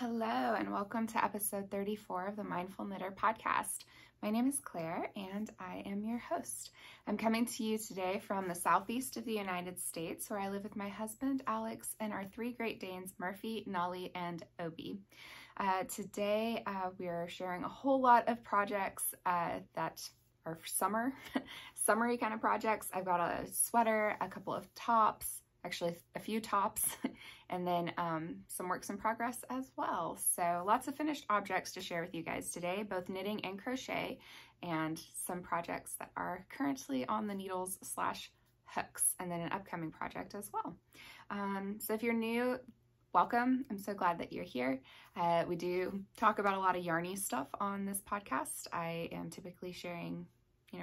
Hello and welcome to episode 34 of the Mindful Knitter podcast. My name is Claire and I am your host. I'm coming to you today from the southeast of the United States where I live with my husband Alex and our three Great Danes Murphy, Nolly, and Obi. Today we are sharing a whole lot of projects that are summery kind of projects. I've got a sweater, a couple of tops, actually a few tops, and then some works in progress as well. So lots of finished objects to share with you guys today, both knitting and crochet, and some projects that are currently on the needles / hooks, and then an upcoming project as well. So if you're new, welcome. I'm so glad that you're here. We do talk about a lot of yarny stuff on this podcast. I am typically sharing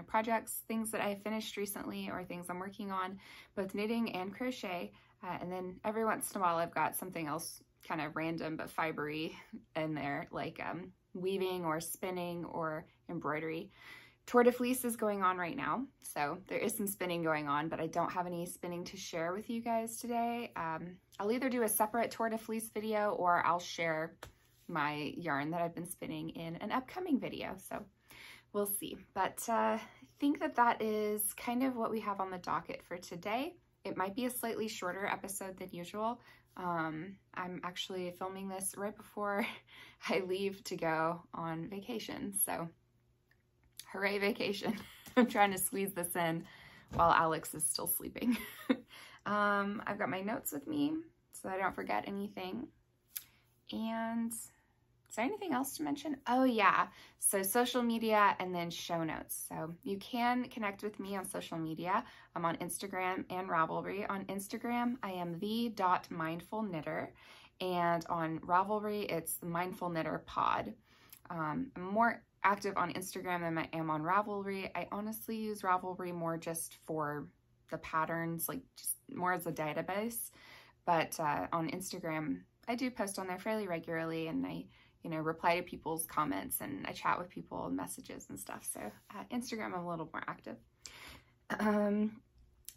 projects, things that I finished recently or things I'm working on, both knitting and crochet. And then every once in a while I've got something else kind of random but fibery in there, like weaving or spinning or embroidery. Tour de Fleece is going on right now, so there is some spinning going on, but I don't have any spinning to share with you guys today. I'll either do a separate Tour de Fleece video or I'll share my yarn that I've been spinning in an upcoming video, so we'll see. But I think that is kind of what we have on the docket for today. It might be a slightly shorter episode than usual. I'm actually filming this right before I leave to go on vacation, so hooray vacation. I'm trying to squeeze this in while Alex is still sleeping. I've got my notes with me so I don't forget anything. And is there anything else to mention? Oh yeah, so social media and then show notes. So you can connect with me on social media. I'm on Instagram and Ravelry. On Instagram, I am the.mindfulknitter, and on Ravelry, it's the Mindful Knitter Pod. I'm more active on Instagram than I am on Ravelry. I honestly use Ravelry more just for the patterns, like just more as a database. But on Instagram, I do post on there fairly regularly, and I reply to people's comments, and I chat with people and messages and stuff. So Instagram, I'm a little more active.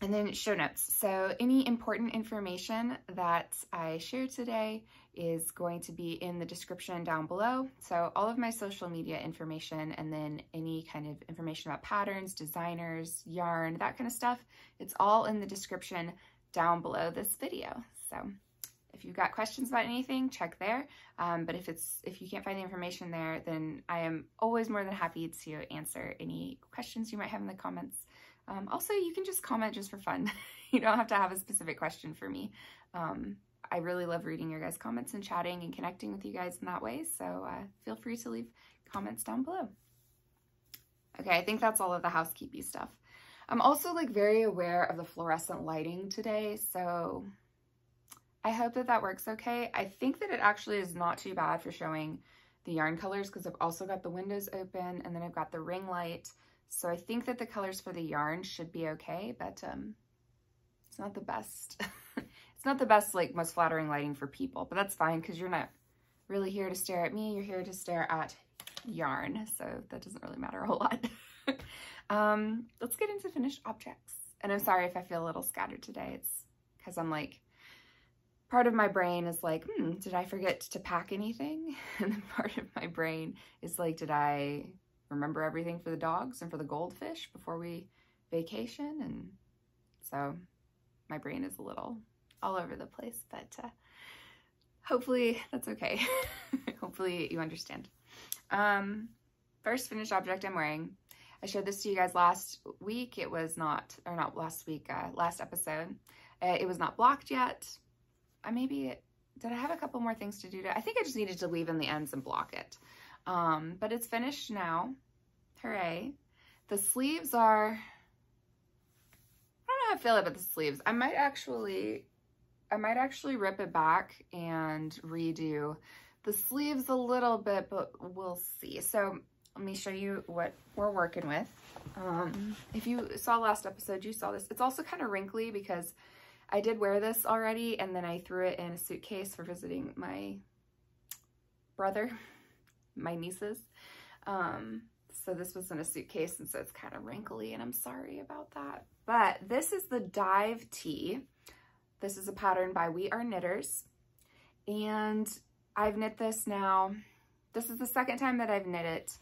And then show notes. So any important information that I share today is going to be in the description down below. So all of my social media information, and then any kind of information about patterns, designers, yarn, that kind of stuff, it's all in the description down below this video. So if you've got questions about anything, check there. But if you can't find the information there, then I am always more than happy to answer any questions you might have in the comments. Also, you can just comment just for fun. You don't have to have a specific question for me. I really love reading your guys' comments and chatting and connecting with you guys in that way. So feel free to leave comments down below. Okay, I think that's all of the housekeeping stuff. I'm also very aware of the fluorescent lighting today, so I hope that works okay. I think that it actually is not too bad for showing the yarn colors because I've also got the windows open and then I've got the ring light. So I think that the colors for the yarn should be okay, but it's not the best. It's not the best, most flattering lighting for people, but that's fine because you're not really here to stare at me. You're here to stare at yarn, so that doesn't really matter a whole lot. Let's get into finished objects. And I'm sorry if I feel a little scattered today. It's because I'm part of my brain is did I forget to pack anything? And then part of my brain is did I remember everything for the dogs and for the goldfish before we vacation? And so my brain is a little all over the place, but hopefully that's okay. Hopefully you understand. First finished object I'm wearing. I showed this to you guys last week. It was not last week, last episode. It was not blocked yet. Did I have a couple more things to do I think I just needed to leave in the ends and block it. But it's finished now. Hooray. The sleeves are, I don't know how I feel about the sleeves. I might actually rip it back and redo the sleeves a little bit, but we'll see. So let me show you what we're working with. If you saw last episode, you saw this. It's also kind of wrinkly because I did wear this already, and then I threw it in a suitcase for visiting my brother, my nieces. So this was in a suitcase, and so it's kind of wrinkly, and I'm sorry about that. But this is the Dive Tee. This is a pattern by We Are Knitters, and I've knit this now. This is the second time that I've knit it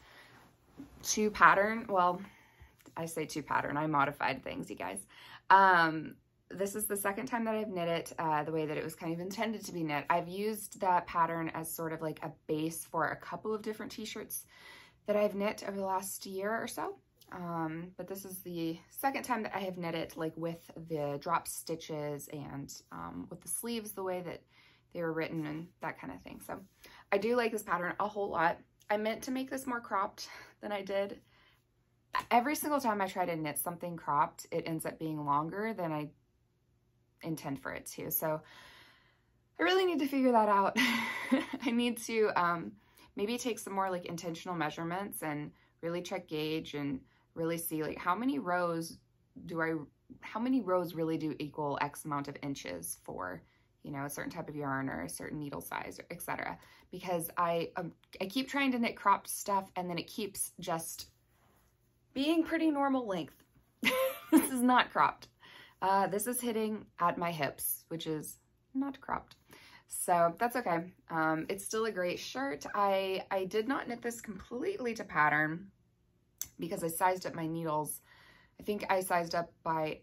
to pattern. Well, I say to pattern, I modified things, you guys. This is the second time that I've knit it the way that it was kind of intended to be knit. I've used that pattern as sort of like a base for a couple of different t-shirts that I've knit over the last year or so. But this is the second time that I have knit it like with the drop stitches and with the sleeves the way that they were written and that kind of thing. So I do like this pattern a whole lot. I meant to make this more cropped than I did. Every single time I try to knit something cropped, it ends up being longer than I intend for it to. So I really need to figure that out. I need to maybe take some more like intentional measurements and really check gauge and really see like how many rows really do equal X amount of inches for, you know, a certain type of yarn or a certain needle size, etc. Because I keep trying to knit cropped stuff and then it keeps just being pretty normal length. This is not cropped. This is hitting at my hips, which is not cropped. So that's okay. It's still a great shirt. I did not knit this completely to pattern because I sized up my needles. I think I sized up by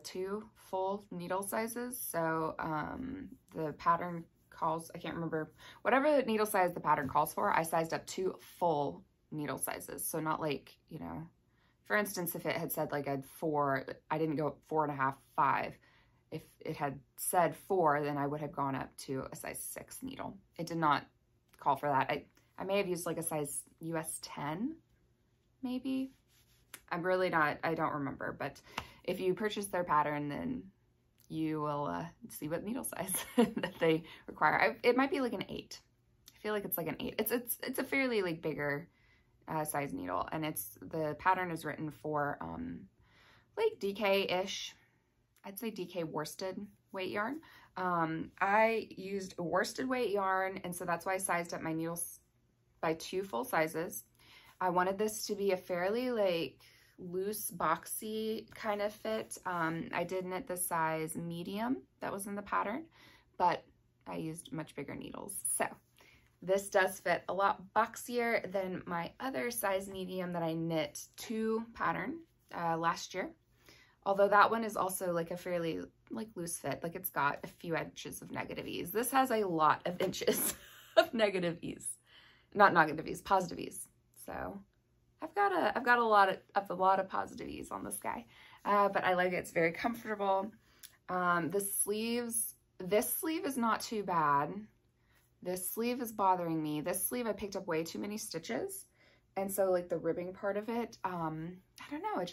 2 full needle sizes. So the pattern calls, I can't remember, whatever needle size the pattern calls for, I sized up 2 full needle sizes. So not like, you know, for instance, if it had said like a 4, I didn't go 4.5, 5. If it had said 4, then I would have gone up to a size 6 needle. It did not call for that. I may have used like a size US 10, maybe. I'm really not, I don't remember, but if you purchase their pattern, then you will see what needle size that they require. It might be like an 8. I feel like it's like an 8. It's a fairly like bigger size needle, and the pattern is written for like DK-ish. I'd say DK worsted weight yarn. I used a worsted weight yarn, and so that's why I sized up my needles by 2 full sizes. I wanted this to be a fairly like loose, boxy kind of fit. I did knit the size medium that was in the pattern, but I used much bigger needles. So this does fit a lot boxier than my other size medium that I knit to pattern last year. Although that one is also like a fairly like loose fit, like it's got a few inches of negative ease. This has a lot of inches of negative ease, not negative ease, positive ease. So I've got a lot of positive ease on this guy, but I like it. It's very comfortable. This sleeve is not too bad. This sleeve is bothering me. This sleeve, I picked up way too many stitches. And so like the ribbing part of it, I don't know,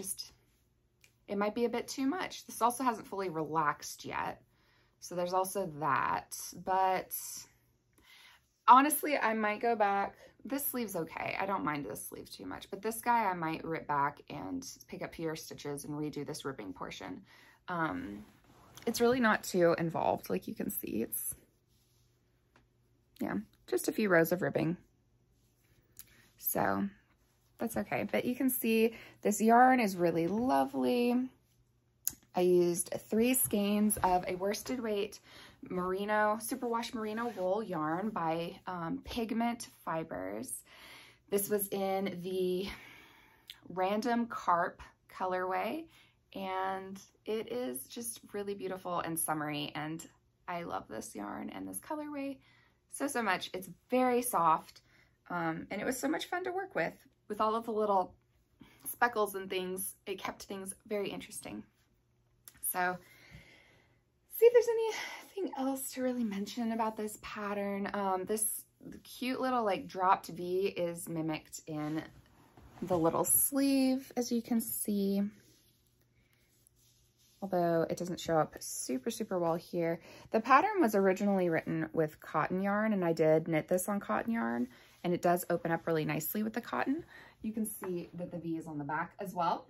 it might be a bit too much. This also hasn't fully relaxed yet. So there's also that, but honestly, I might go back. This sleeve's okay. I don't mind this sleeve too much, but this guy I might rip back and pick up fewer stitches and redo this ribbing portion. It's really not too involved. Like you can see, it's, yeah, just a few rows of ribbing. So that's okay. But you can see this yarn is really lovely. I used 3 skeins of a worsted weight merino, superwash merino wool yarn by Pigment Fibers. This was in the Random Carp colorway, and it is just really beautiful and summery, and I love this yarn and this colorway so much. It's very soft, and it was so much fun to work with all of the little speckles and things. It kept things very interesting. So see if there's anything else to really mention about this pattern. This cute little like dropped V is mimicked in the little sleeve, as you can see, although it doesn't show up super well here. The pattern was originally written with cotton yarn, and I did knit this on cotton yarn, and it does open up really nicely with the cotton. You can see that the V is on the back as well.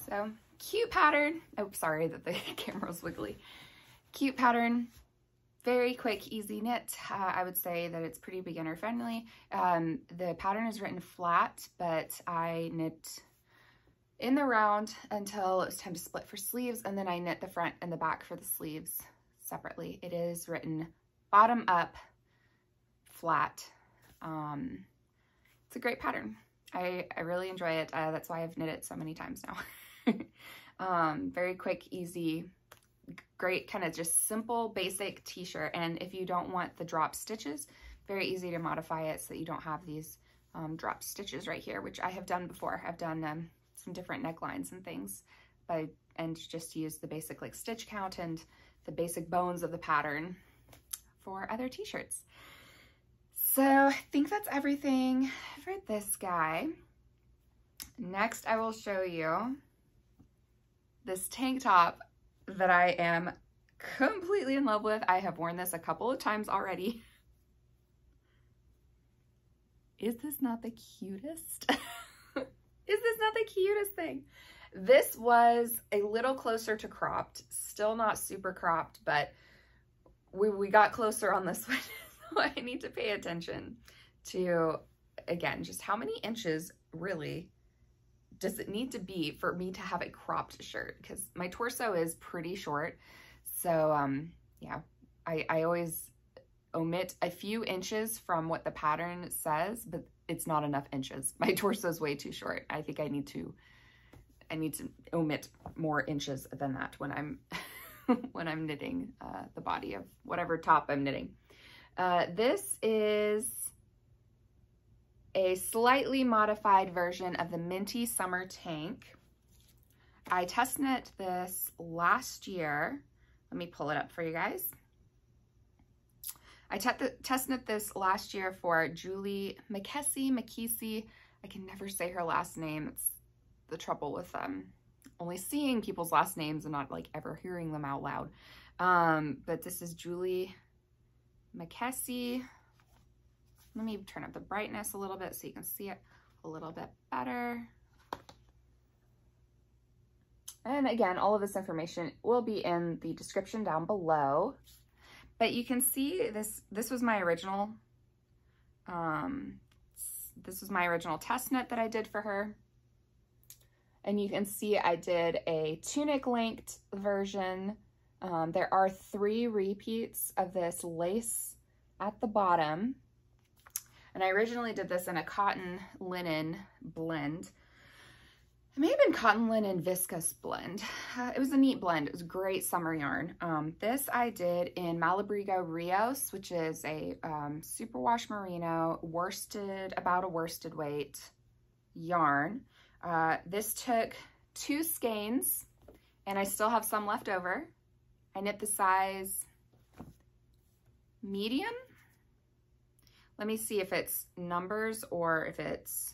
So cute pattern. Oh, sorry that the camera's wiggly. Cute pattern, very quick, easy knit. I would say that it's pretty beginner friendly. The pattern is written flat, but I knit in the round until it was time to split for sleeves, and then I knit the front and the back for the sleeves separately. It is written bottom up flat. It's a great pattern. I really enjoy it. That's why I've knit it so many times now. Very quick, easy, great kind of just simple, basic t-shirt. And if you don't want the drop stitches, very easy to modify it so that you don't have these drop stitches right here, which I have done before. I've done some different necklines and things, and just use the basic like stitch count and the basic bones of the pattern for other t-shirts. So I think that's everything for this guy. Next, I will show you this tank top that I am completely in love with. I have worn this a couple of times already. Is this not the cutest? Is this not the cutest thing? This was a little closer to cropped, still not super cropped, but we got closer on this one. So I need to pay attention to, again, just how many inches really does it need to be for me to have a cropped shirt? Because my torso is pretty short. So yeah, I always omit a few inches from what the pattern says, but it's not enough inches. My torso is way too short. I think I need to omit more inches than that when I'm when I'm knitting the body of whatever top I'm knitting. This is a slightly modified version of the Minty Summer Tank. I test knit this last year. Let me pull it up for you guys. I test knit this last year for Julee Mackessy. I can never say her last name. It's the trouble with only seeing people's last names and not like ever hearing them out loud. But this is Julee Mackessy. Let me turn up the brightness a little bit so you can see it a little bit better. And again, all of this information will be in the description down below. But you can see this was my original, test knit that I did for her. And you can see I did a tunic length version. There are 3 repeats of this lace at the bottom. And I originally did this in a cotton linen blend. It may have been cotton linen viscose blend. It was a neat blend. It was great summer yarn. This I did in Malabrigo Rios, which is a superwash merino worsted, about a worsted weight yarn. This took 2 skeins, and I still have some left over. I knit the size medium. Let me see if it's numbers or if it's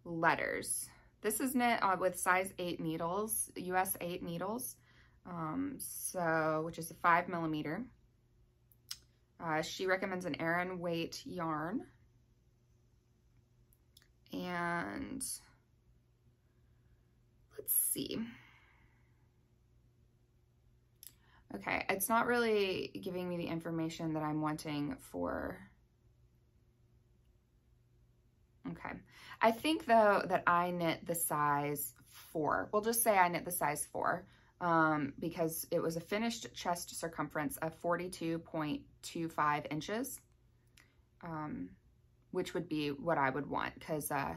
letters. This is knit with size 8 needles, US 8 needles, which is a 5mm. She recommends an Aran weight yarn. And let's see. Okay, it's not really giving me the information that I'm wanting for. Okay, I think though that I knit the size 4. We'll just say I knit the size 4 because it was a finished chest circumference of 42.25 inches, which would be what I would want because I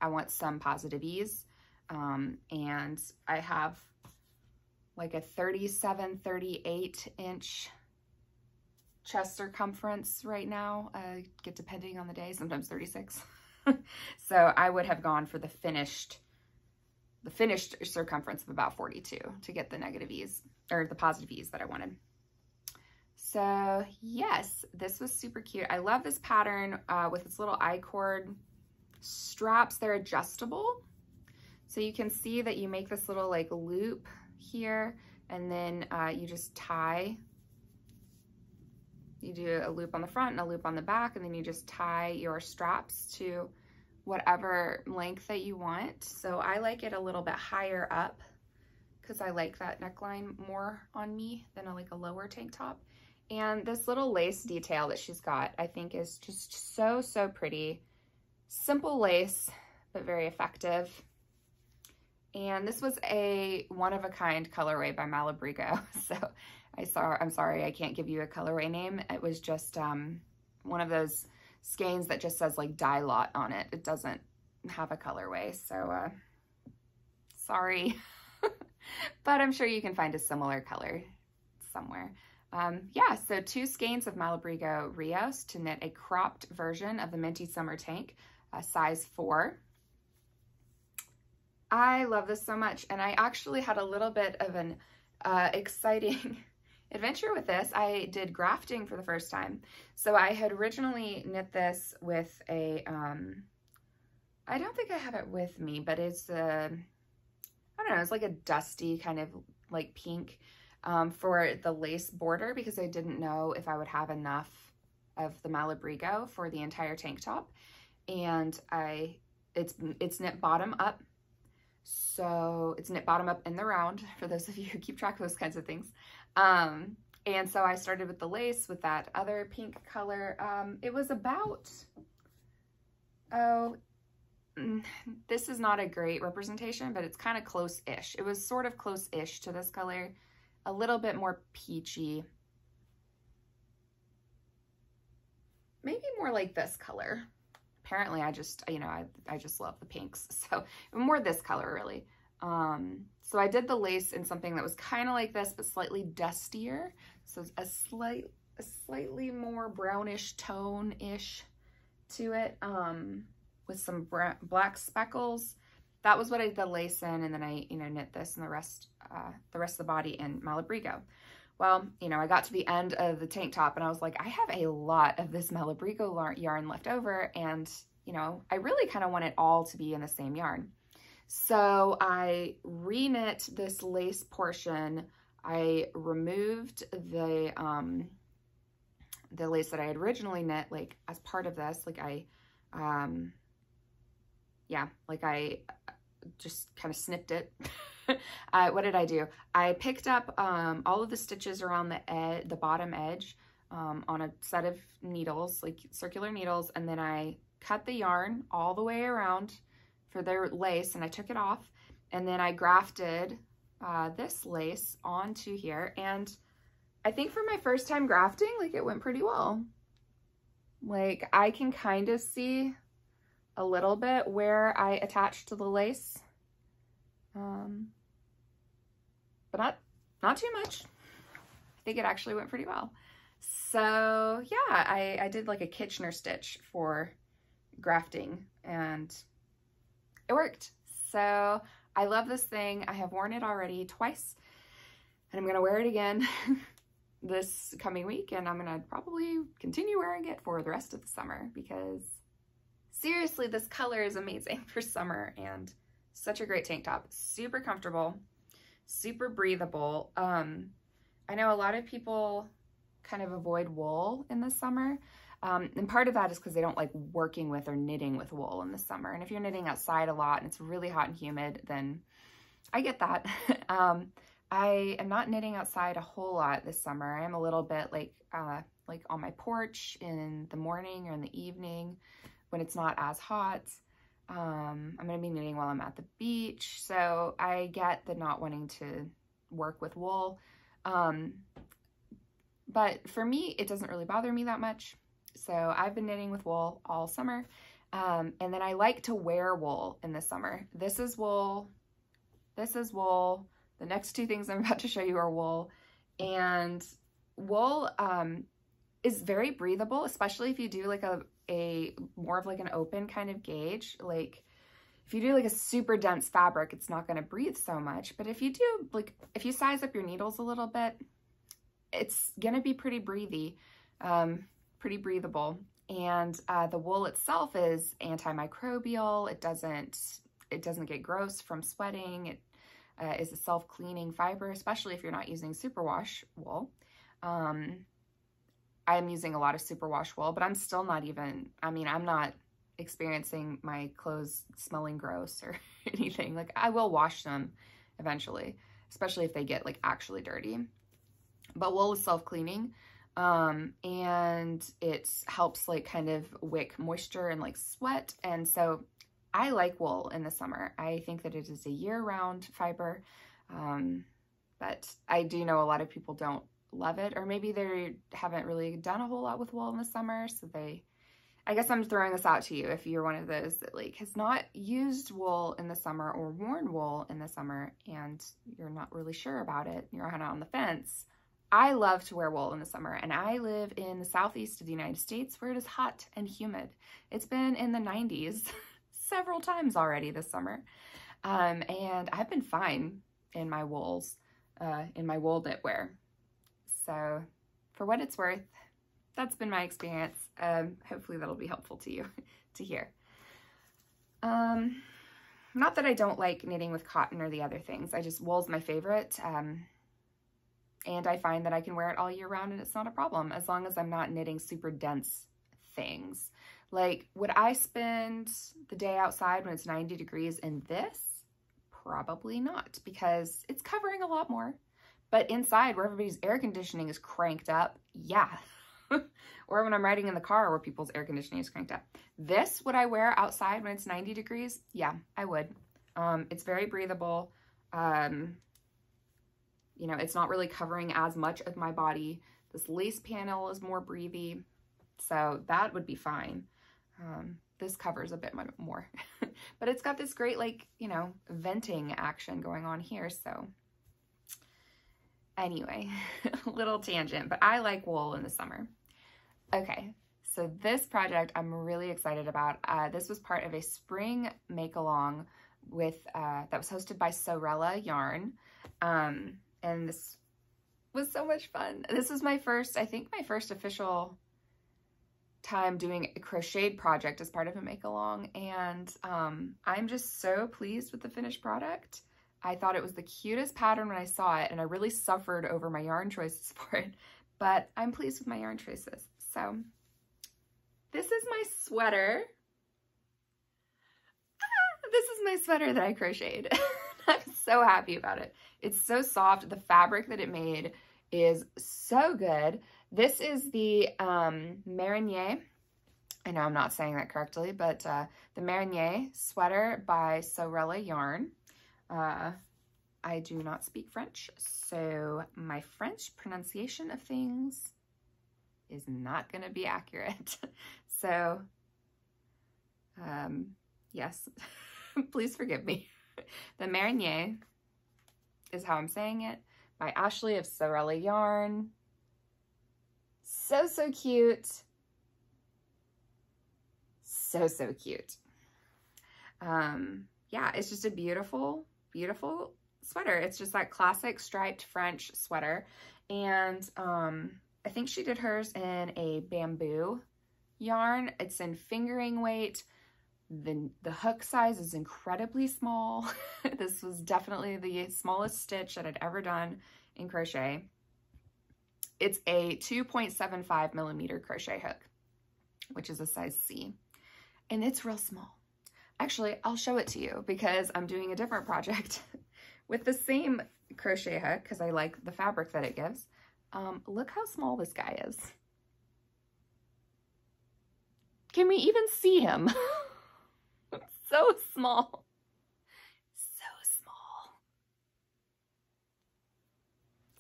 want some positive ease. And I have like a 37, 38 inch chest circumference right now, depending on the day, sometimes 36. So I would have gone for the finished circumference of about 42 to get the negative ease or the positive ease that I wanted. So yes, this was super cute. I love this pattern with its little I-cord straps. They're adjustable. So you can see that you make this little like loop here, and then you just tie. You do a loop on the front and a loop on the back, and then you just tie your straps to whatever length that you want. So I like it a little bit higher up because I like that neckline more on me than like a lower tank top. And this little lace detail that she's got, I think is just so, so pretty. Simple lace, but very effective. And this was a one-of-a-kind colorway by Malabrigo. So I'm sorry, I can't give you a colorway name. It was just one of those skeins that just says like dye lot on it. It doesn't have a colorway, so sorry. But I'm sure you can find a similar color somewhere. Yeah, so 2 skeins of Malabrigo Rios to knit a cropped version of the Minty Summer Tank, size 4. I love this so much, and I actually had a little bit of an exciting adventure with this. I did grafting for the first time. So I had originally knit this with a, I don't think I have it with me, but it's I don't know, it's like a dusty kind of like pink for the lace border, because I didn't know if I would have enough of the Malabrigo for the entire tank top. And it's knit bottom up. So it's knit bottom up in the round, for those of you who keep track of those kinds of things. And so I started with the lace with that other pink color. It was about, this is not a great representation, but it's kind of close-ish. It was sort of close-ish to this color, a little bit more peachy. Maybe more like this color. Apparently I just, you know, I just love the pinks. So more this color really. So I did the lace in something that was kind of like this, but slightly dustier. So it's a slightly more brownish tone-ish to it, with some black speckles. That was what I did the lace in, and then I, you know, knit this and the rest of the body in Malabrigo. Well, you know, I got to the end of the tank top and I was like, I have a lot of this Malabrigo yarn left over, and, you know, I really kind of want it all to be in the same yarn. So I re-knit this lace portion. I removed the lace that I had originally knit, like as part of this, like I just kind of snipped it. What did I do? I picked up all of the stitches around the bottom edge on a set of needles, like circular needles, and then I cut the yarn all the way around for their lace, and I took it off, and then I grafted this lace onto here, and I think for my first time grafting, like, it went pretty well. Like, I can kind of see a little bit where I attached to the lace, but not too much. I think it actually went pretty well. So yeah, I did like a Kitchener stitch for grafting, and it worked. So I love this thing. I have worn it already twice, and I'm gonna wear it again this coming week, and I'm gonna probably continue wearing it for the rest of the summer, because seriously, this color is amazing for summer, and such a great tank top. Super comfortable, super breathable. I know a lot of people kind of avoid wool in the summer, and part of that is because they don't like working with or knitting with wool in the summer. And if you're knitting outside a lot and it's really hot and humid, then I get that. I am not knitting outside a whole lot this summer. I am a little bit like on my porch in the morning or in the evening when it's not as hot. I'm going to be knitting while I'm at the beach, so I get the not wanting to work with wool. But for me, it doesn't really bother me that much. So I've been knitting with wool all summer. And then I like to wear wool in the summer. This is wool. This is wool. The next two things I'm about to show you are wool. And wool is very breathable, especially if you do like a more of like an open kind of gauge. Like if you do like a super dense fabric, it's not going to breathe so much. But if you do, like, if you size up your needles a little bit, it's going to be pretty breathy, pretty breathable. And the wool itself is antimicrobial. It doesn't get gross from sweating. It is a self-cleaning fiber, especially if you're not using superwash wool. I'm using a lot of superwash wool, but I'm still not even, I mean, I'm not experiencing my clothes smelling gross or anything. Like, I will wash them eventually, especially if they get like actually dirty. But wool is self-cleaning, and it helps like kind of wick moisture and like sweat. And so I like wool in the summer. I think that it is a year-round fiber, but I do know a lot of people don't love it, or maybe they haven't really done a whole lot with wool in the summer, so I guess I'm throwing this out to you if you're one of those that like has not used wool in the summer or worn wool in the summer and you're not really sure about it, you're kind of on the fence. I love to wear wool in the summer, and I live in the southeast of the United States where it is hot and humid. It's been in the 90s several times already this summer, and I've been fine in my wools, in my wool knitwear. So for what it's worth, that's been my experience. Hopefully that'll be helpful to you to hear. Not that I don't like knitting with cotton or the other things. Wool's my favorite. And I find that I can wear it all year round and it's not a problem as long as I'm not knitting super dense things. Like, would I spend the day outside when it's 90 degrees in this? Probably not, because it's covering a lot more. But inside where everybody's air conditioning is cranked up, yeah. Or when I'm riding in the car where people's air conditioning is cranked up. This, would I wear outside when it's 90 degrees? Yeah, I would. It's very breathable. You know, it's not really covering as much of my body. This lace panel is more breathy, so that would be fine. This covers a bit more, but it's got this great, like, you know, venting action going on here. So anyway, a little tangent, but I like wool in the summer. Okay, so this project I'm really excited about. This was part of a spring make-along with that was hosted by Sewrella Yarn. And this was so much fun. This was my first, I think my first official time doing a crocheted project as part of a make-along. And I'm just so pleased with the finished product. I thought it was the cutest pattern when I saw it, and I really suffered over my yarn choices for it, but I'm pleased with my yarn choices. So this is my sweater. This is my sweater that I crocheted. I'm so happy about it. It's so soft. The fabric that it made is so good. This is the Mariniere. I know I'm not saying that correctly, but the Mariniere sweater by Sewrella Yarn. I do not speak French, so my French pronunciation of things is not going to be accurate. So, yes, please forgive me. The Mariniere is how I'm saying it, by Ashley of Sewrella Yarn. So, so cute. So, so cute. Yeah, it's just a beautiful, beautiful sweater. It's just that classic striped French sweater. And I think she did hers in a bamboo yarn. It's in fingering weight. The hook size is incredibly small. This was definitely the smallest stitch that I'd ever done in crochet. It's a 2.75 millimeter crochet hook, which is a size C, and it's real small. Actually, I'll show it to you because I'm doing a different project with the same crochet hook because I like the fabric that it gives. Look how small this guy is. Can we even see him? So small. So small.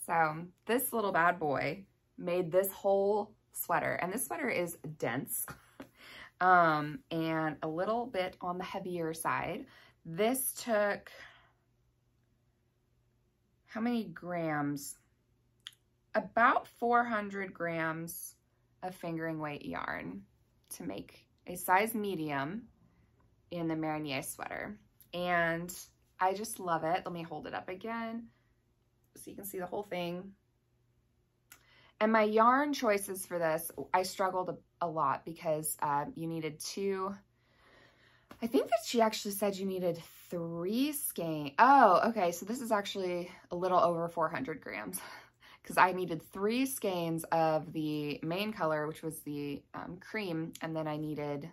So this little bad boy made this whole sweater, and this sweater is dense and a little bit on the heavier side. This took how many grams? About 400 grams of fingering weight yarn to make a size medium in the Mariniere sweater. And I just love it. Let me hold it up again so you can see the whole thing. And my yarn choices for this, I struggled a lot because you needed I think that she actually said you needed 3 skeins. Oh, okay, so this is actually a little over 400 grams because I needed 3 skeins of the main color, which was the cream, and then I needed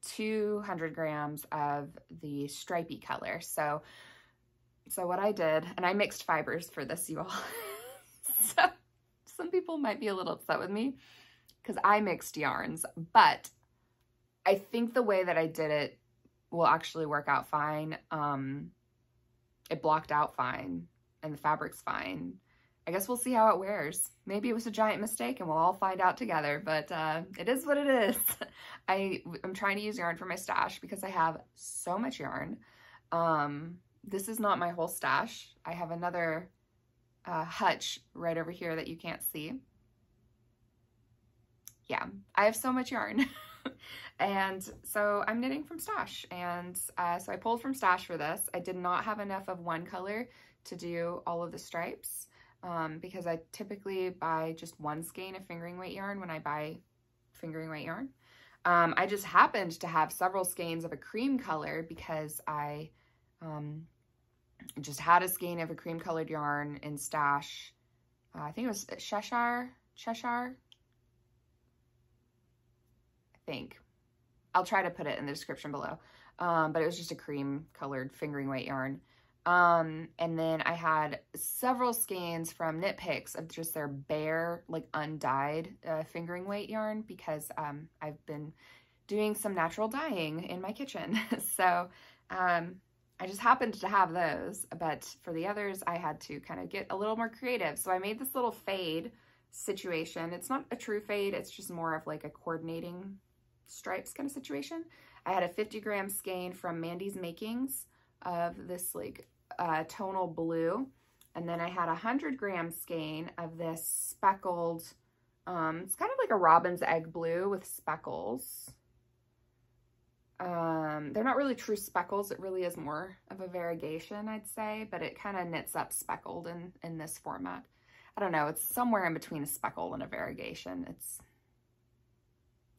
200 grams of the stripy color. So what I did, and I mixed fibers for this, you all. So some people might be a little upset with me because I mixed yarns, but I think the way that I did it will actually work out fine. It blocked out fine and the fabric's fine. I guess we'll see how it wears. Maybe it was a giant mistake and we'll all find out together, but it is what it is. I'm trying to use yarn for my stash because I have so much yarn. This is not my whole stash. I have another hutch right over here that you can't see. Yeah, I have so much yarn. And so I'm knitting from stash, and so I pulled from stash for this. I did not have enough of one color to do all of the stripes because I typically buy just one skein of fingering weight yarn when I buy fingering weight yarn. I just happened to have several skeins of a cream color because I just had a skein of a cream colored yarn in stash. I think it was Cheshire, I think. I'll try to put it in the description below. But it was just a cream colored fingering weight yarn. And then I had several skeins from Knit Picks of just their bare, like undyed fingering weight yarn because I've been doing some natural dyeing in my kitchen. So I just happened to have those, but for the others I had to kind of get a little more creative. So I made this little fade situation. It's not a true fade, it's just more of like a coordinating stripes kind of situation. I had a 50-gram skein from Mandy's Makings of this like tonal blue, and then I had a 100-gram skein of this speckled, it's kind of like a robin's egg blue with speckles. They're not really true speckles, it really is more of a variegation, I'd say, but it kind of knits up speckled in this format. I don't know, it's somewhere in between a speckle and a variegation. It's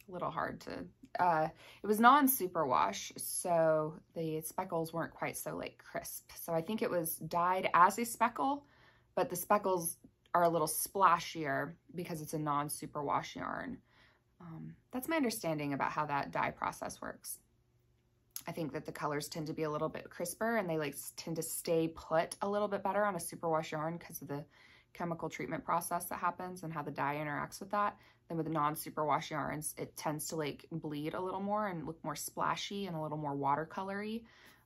a little hard to, it was non-superwash, so the speckles weren't quite so like crisp. So I think it was dyed as a speckle, but the speckles are a little splashier because it's a non-superwash yarn. That's my understanding about how that dye process works. I think that the colors tend to be a little bit crisper and they like tend to stay put a little bit better on a superwash yarn because of the chemical treatment process that happens and how the dye interacts with that. Then with the non-superwash yarns, it tends to like bleed a little more and look more splashy and a little more watercolory.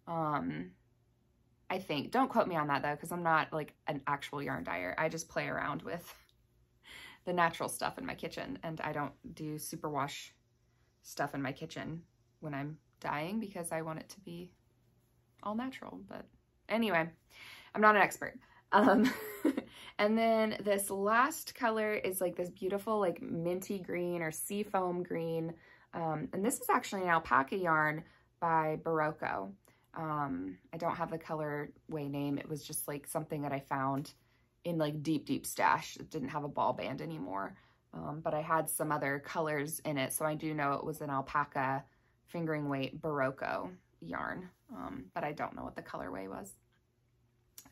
I think, don't quote me on that though, because I'm not like an actual yarn dyer. I just play around with the natural stuff in my kitchen, and I don't do superwash stuff in my kitchen when I'm dyeing because I want it to be all natural. But anyway, I'm not an expert. And then this last color is like this beautiful like minty green or sea foam green. And this is actually an alpaca yarn by Barocco. I don't have the colorway name. It was just like something that I found in like deep stash. It didn't have a ball band anymore. But I had some other colors in it. So I do know it was an alpaca fingering weight Barocco yarn. But I don't know what the colorway was.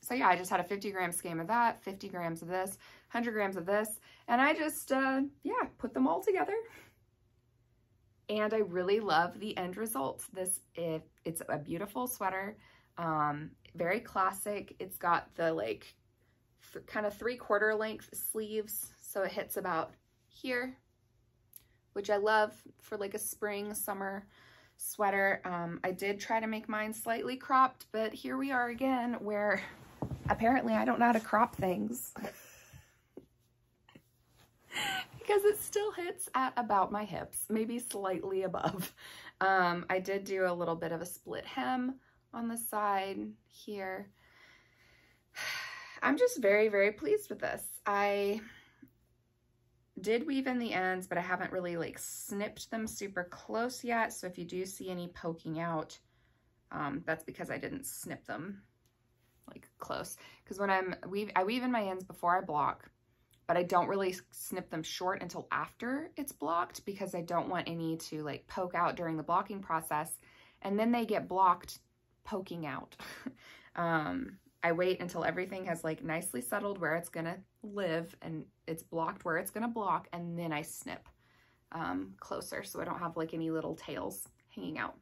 So yeah, I just had a 50-gram skein of that, 50 grams of this, 100 grams of this, and I just, yeah, put them all together. And I really love the end result. It's a beautiful sweater, very classic. It's got the like kind of 3/4 length sleeves, so it hits about here, which I love for like a spring, summer sweater. I did try to make mine slightly cropped, but here we are again where apparently I don't know how to crop things because it still hits at about my hips, maybe slightly above. I did do a little bit of a split hem on the side here. I'm just very pleased with this. I did weave in the ends, but I haven't really like snipped them super close yet. So if you do see any poking out, that's because I didn't snip them like close. Because when I weave in my ends before I block, but I don't really snip them short until after it's blocked because I don't want any to like poke out during the blocking process and then they get blocked poking out. I wait until everything has like nicely settled where it's gonna live and it's blocked where it's gonna block, and then I snip closer so I don't have like any little tails hanging out.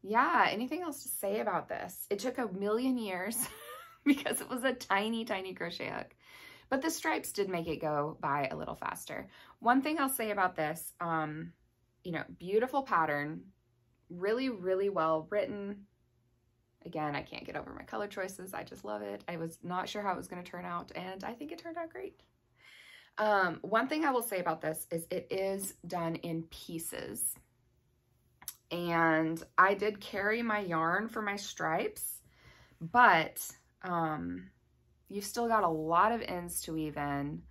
Yeah, anything else to say about this? It took a million years because it was a tiny crochet hook, but the stripes did make it go by a little faster. One thing I'll say about this, you know, beautiful pattern, really well written, Again, I can't get over my color choices. I just love it. I was not sure how it was going to turn out, and I think it turned out great. One thing I will say about this is it is done in pieces. And I did carry my yarn for my stripes, but you've still got a lot of ends to weave in.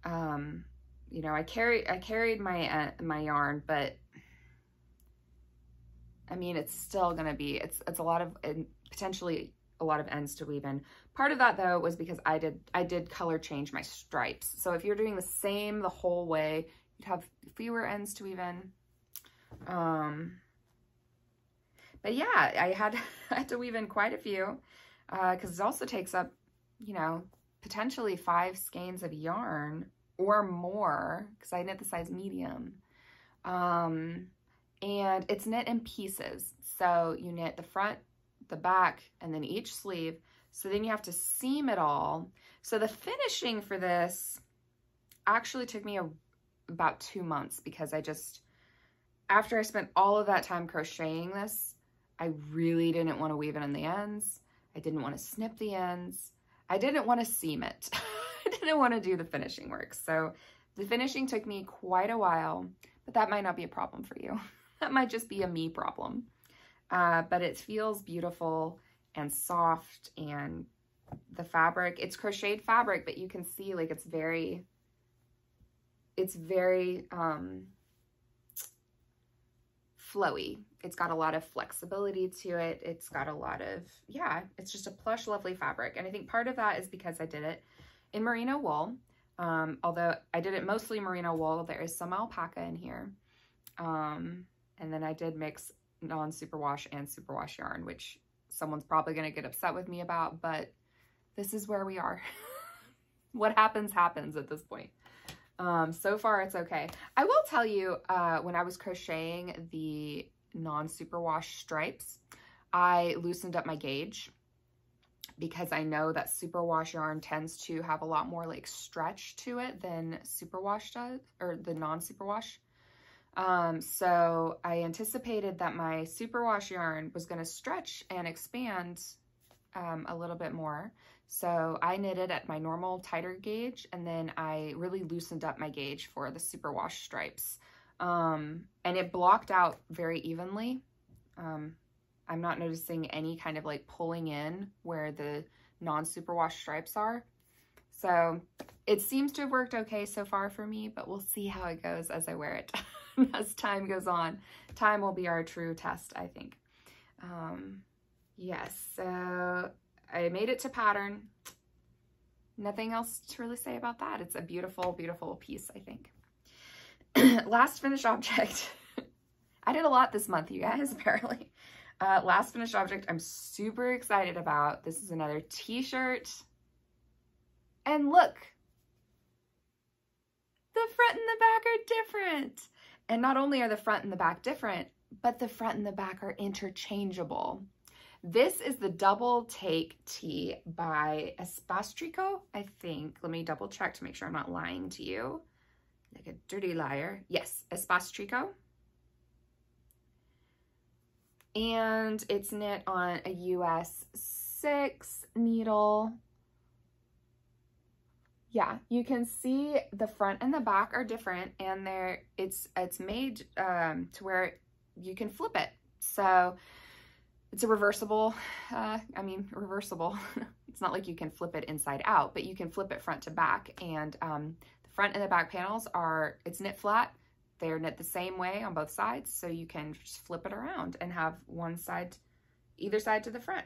You know, I carried my yarn, but I mean, it's still going to be, it's a lot of, potentially a lot of ends to weave in. Part of that though was because I did color change my stripes. So if you're doing the same the whole way, you'd have fewer ends to weave in. But yeah, I had to weave in quite a few, because it also takes up, you know, potentially 5 skeins of yarn or more, because I knit the size medium. And it's knit in pieces. So you knit the front, the back, and then each sleeve. So then you have to seam it all. So the finishing for this actually took me about 2 months, because after I spent all of that time crocheting this, I really didn't want to weave it in the ends. I didn't want to snip the ends. I didn't want to seam it. I didn't want to do the finishing work. So the finishing took me quite a while, but that might not be a problem for you. That might just be a me problem. But it feels beautiful and soft, and the fabric, it's crocheted fabric, but you can see like it's very flowy. It's got a lot of flexibility to it. It's got a lot of, yeah, it's just a plush, lovely fabric. And I think part of that is because I did it in merino wool. Although I did it mostly merino wool, there is some alpaca in here. And then I did mix non-superwash and superwash yarn, which someone's probably going to get upset with me about, but this is where we are. What happens, happens at this point. So far it's okay. I will tell you, when I was crocheting the non-superwash stripes, I loosened up my gauge, because I know that superwash yarn tends to have a lot more like stretch to it than superwash does, or the non-superwash. So I anticipated that my superwash yarn was going to stretch and expand a little bit more. So I knitted at my normal tighter gauge, and then I really loosened up my gauge for the superwash stripes. And it blocked out very evenly. I'm not noticing any kind of like pulling in where the non-superwash stripes are. So it seems to have worked okay so far for me, but we'll see how it goes as I wear it. As time goes on, time will be our true test, I think. Yes, so I made it to pattern. Nothing else to really say about that. It's a beautiful, beautiful piece, I think. Last finished object. I did a lot this month, you guys, apparently. Last finished object I'm super excited about. This is another t-shirt. And look, the front and the back are different. And not only are the front and the back different, but the front and the back are interchangeable. This is the double take tee by Espace Tricot, I think. Let me double check to make sure I'm not lying to you. Like a dirty liar. Yes, Espace Tricot. And it's knit on a US 6 needle. Yeah, you can see the front and the back are different, and it's made to where you can flip it. So it's a reversible, reversible. It's not like you can flip it inside out, but you can flip it front to back. And the front and the back panels it's knit flat. They're knit the same way on both sides, so you can just flip it around and have one side, either side to the front.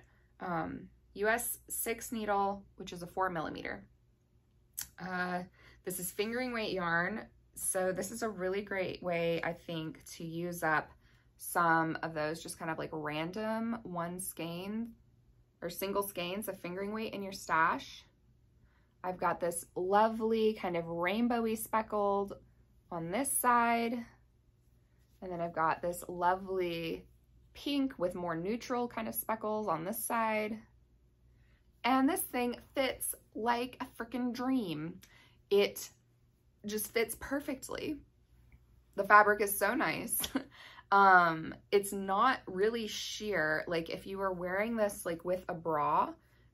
US 6 needle, which is a 4mm. This is fingering weight yarn, so this is a really great way, I think, to use up some of those just kind of like random one skein or single skeins of fingering weight in your stash. I've got this lovely kind of rainbowy speckled on this side, and then I've got this lovely pink with more neutral kind of speckles on this side. And this thing fits like a freaking dream. It just fits perfectly. The fabric is so nice. It's not really sheer. Like if you were wearing this like with a bra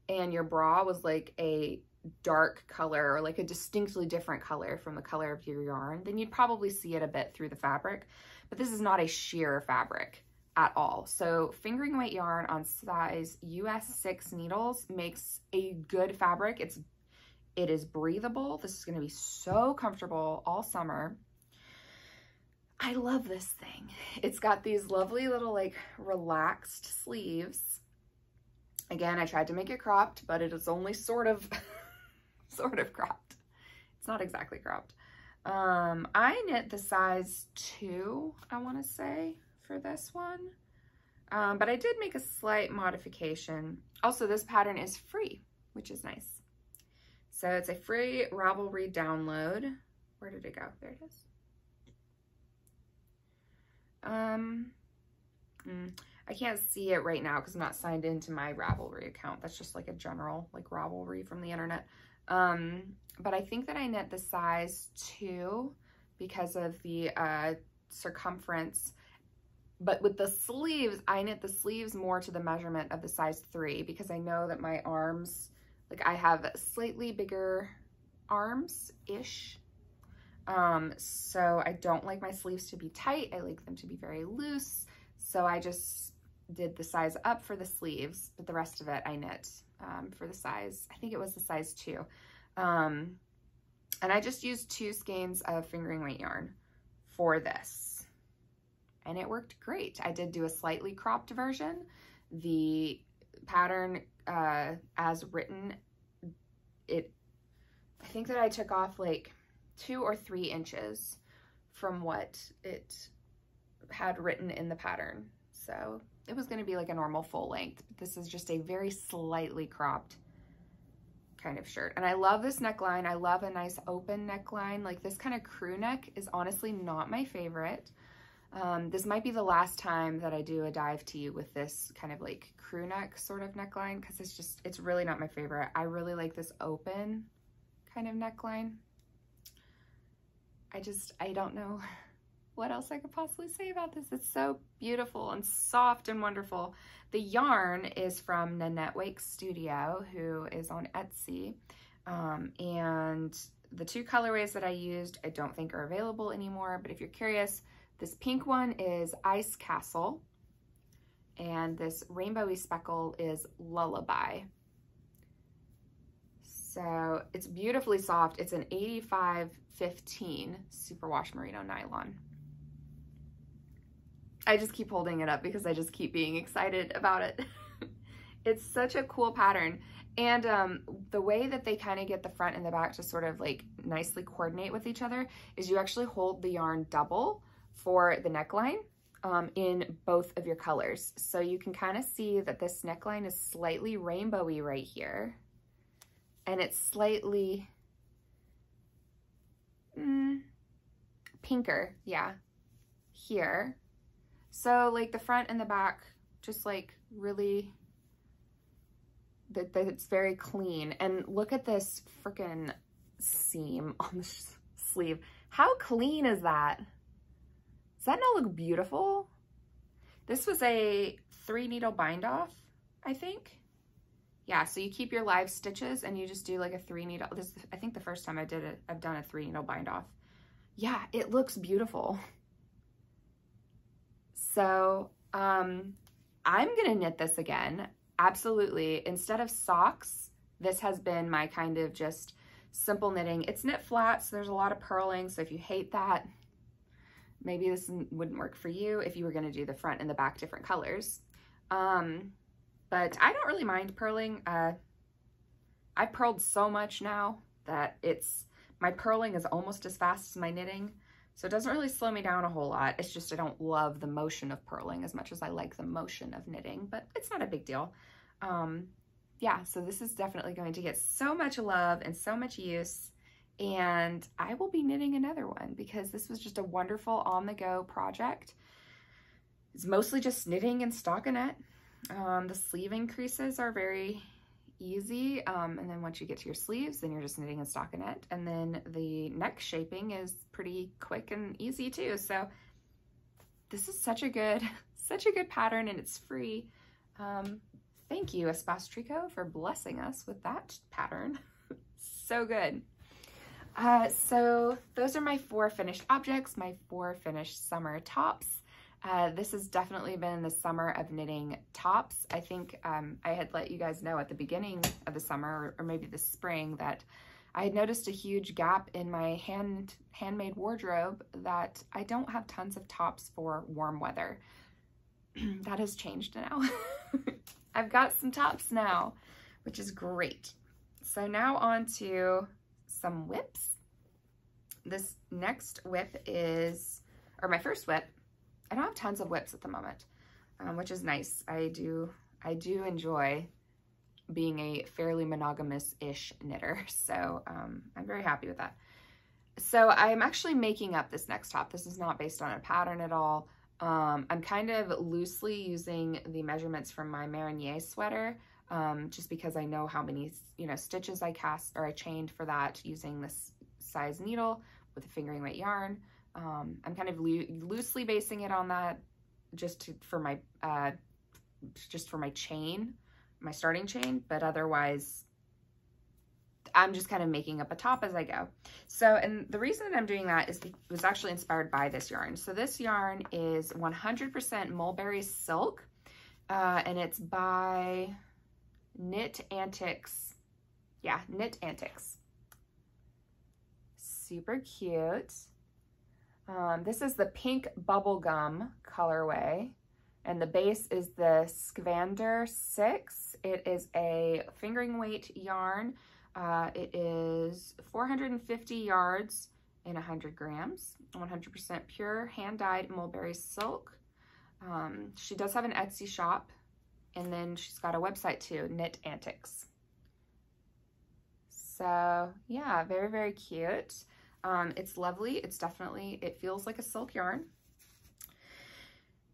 and your bra was like a dark color or like a distinctly different color from the color of your yarn, then you'd probably see it a bit through the fabric, but this is not a sheer fabric at all. So fingering weight yarn on size US 6 needles makes a good fabric. It is breathable. This is going to be so comfortable all summer. I love this thing. It's got these lovely little like relaxed sleeves. Again, I tried to make it cropped, but it is only sort of cropped. It's not exactly cropped. I knit the size 2, I want to say, for this one. But I did make a slight modification. Also, this pattern is free, which is nice. So it's a free Ravelry download. Where did it go? There it is. I can't see it right now because I'm not signed into my Ravelry account. That's just like a general like Ravelry from the internet. But I think that I knit the size 2 because of the circumference. But with the sleeves, I knit the sleeves more to the measurement of the size 3 because I know that my arms, like I have slightly bigger arms-ish. So I don't like my sleeves to be tight. I like them to be very loose. So I just did the size up for the sleeves, but the rest of it I knit for the size, I think it was the size 2. And I just used 2 skeins of fingering weight yarn for this. And it worked great. I did do a slightly cropped version. The pattern as written, I think that I took off like 2 or 3 inches from what it had written in the pattern. So it was going to be like a normal full length, but this is just a very slightly cropped kind of shirt. And I love this neckline. I love a nice open neckline. Like this kind of crew neck is honestly not my favorite. This might be the last time that I do a dive tee with this kind of like crew neck sort of neckline because it's really not my favorite. I really like this open kind of neckline. I don't know what else I could possibly say about this. It's so beautiful and soft and wonderful. The yarn is from Nanette Studio, who is on Etsy. And the 2 colorways that I used, I don't think are available anymore, but if you're curious, this pink one is Ice Castle, and this rainbowy speckle is Lullaby. So it's beautifully soft. It's an 85-15 superwash merino nylon. I just keep holding it up because I just keep being excited about it. It's such a cool pattern. And the way that they kind of get the front and the back to sort of like nicely coordinate with each other is you actually hold the yarn double for the neckline in both of your colors. So you can kind of see that this neckline is slightly rainbowy right here. And it's slightly pinker, yeah, here. So like the front and the back, just like really, it's very clean. And look at this freaking seam on the sleeve. How clean is that? Does that not look beautiful? This was a 3 needle bind off, I think. Yeah, so you keep your live stitches and you just do like a 3 needle. This, I think the first time I did it, I've done a 3 needle bind off. Yeah, it looks beautiful. So I'm gonna knit this again, absolutely. Instead of socks, this has been my kind of just simple knitting. It's knit flat, so there's a lot of purling, so if you hate that, maybe this wouldn't work for you if you were gonna do the front and the back different colors. But I don't really mind purling. I've purled so much now that my purling is almost as fast as my knitting. So it doesn't really slow me down a whole lot. It's just I don't love the motion of purling as much as I like the motion of knitting, but it's not a big deal. Yeah, so this is definitely going to get so much love and so much use, and I will be knitting another one because this was just a wonderful on-the-go project. It's mostly just knitting and stockinette. The sleeve increases are very easy, and then once you get to your sleeves, then you're just knitting and stockinette, and then the neck shaping is pretty quick and easy too. So this is such a good pattern, and it's free. Thank you, Espace Tricot, for blessing us with that pattern. So good. So those are my 4 finished objects, my 4 finished summer tops. This has definitely been the summer of knitting tops. I think I had let you guys know at the beginning of the summer, or maybe the spring, that I had noticed a huge gap in my handmade wardrobe, that I don't have tons of tops for warm weather. That has changed now. I've got some tops now, which is great. So now on to some whips. This next whip is, or my first whip, I don't have tons of whips at the moment, which is nice. I do enjoy being a fairly monogamous-ish knitter, so I'm very happy with that. So I'm actually making up this next top. This is not based on a pattern at all. I'm kind of loosely using the measurements from my Mariniere sweater, just because I know how many, stitches I cast, or I chained for that using this size needle with a fingering weight yarn. I'm kind of loosely basing it on that, just for my chain, my starting chain, but otherwise I'm just kind of making up a top as I go. So, and the reason that I'm doing that is it was actually inspired by this yarn. So this yarn is 100% mulberry silk, and it's by Antics. Yeah, Antics. Super cute. This is the Pink Bubblegum colorway, and the base is the Skevander 6. It is a fingering weight yarn. It is 450 yards and 100 grams, 100% pure hand-dyed mulberry silk. She does have an Etsy shop, and then she's got a website too, Knit Antics. So yeah, very, very cute. It's lovely. It's definitely, it feels like a silk yarn.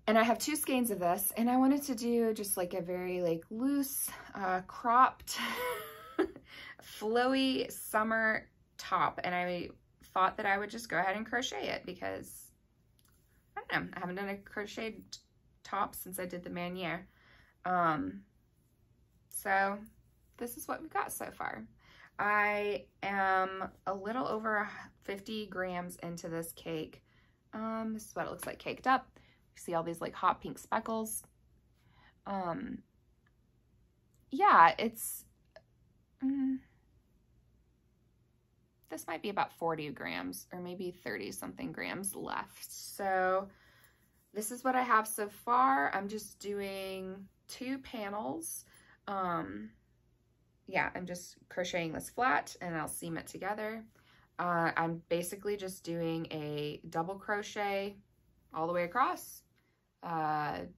And I have 2 skeins of this, and I wanted to do just like a very like loose, cropped, flowy summer top. And I thought that I would just go ahead and crochet it because, I don't know, I haven't done a crocheted top since I did the Mariniere. So this is what we've got so far. I am a little over 50 grams into this cake. This is what it looks like caked up. You see all these like hot pink speckles. Yeah, it's, this might be about 40 grams or maybe 30 something grams left. So this is what I have so far. I'm just doing 2 panels. Yeah, I'm just crocheting this flat and I'll seam it together. I'm basically just doing a double crochet all the way across,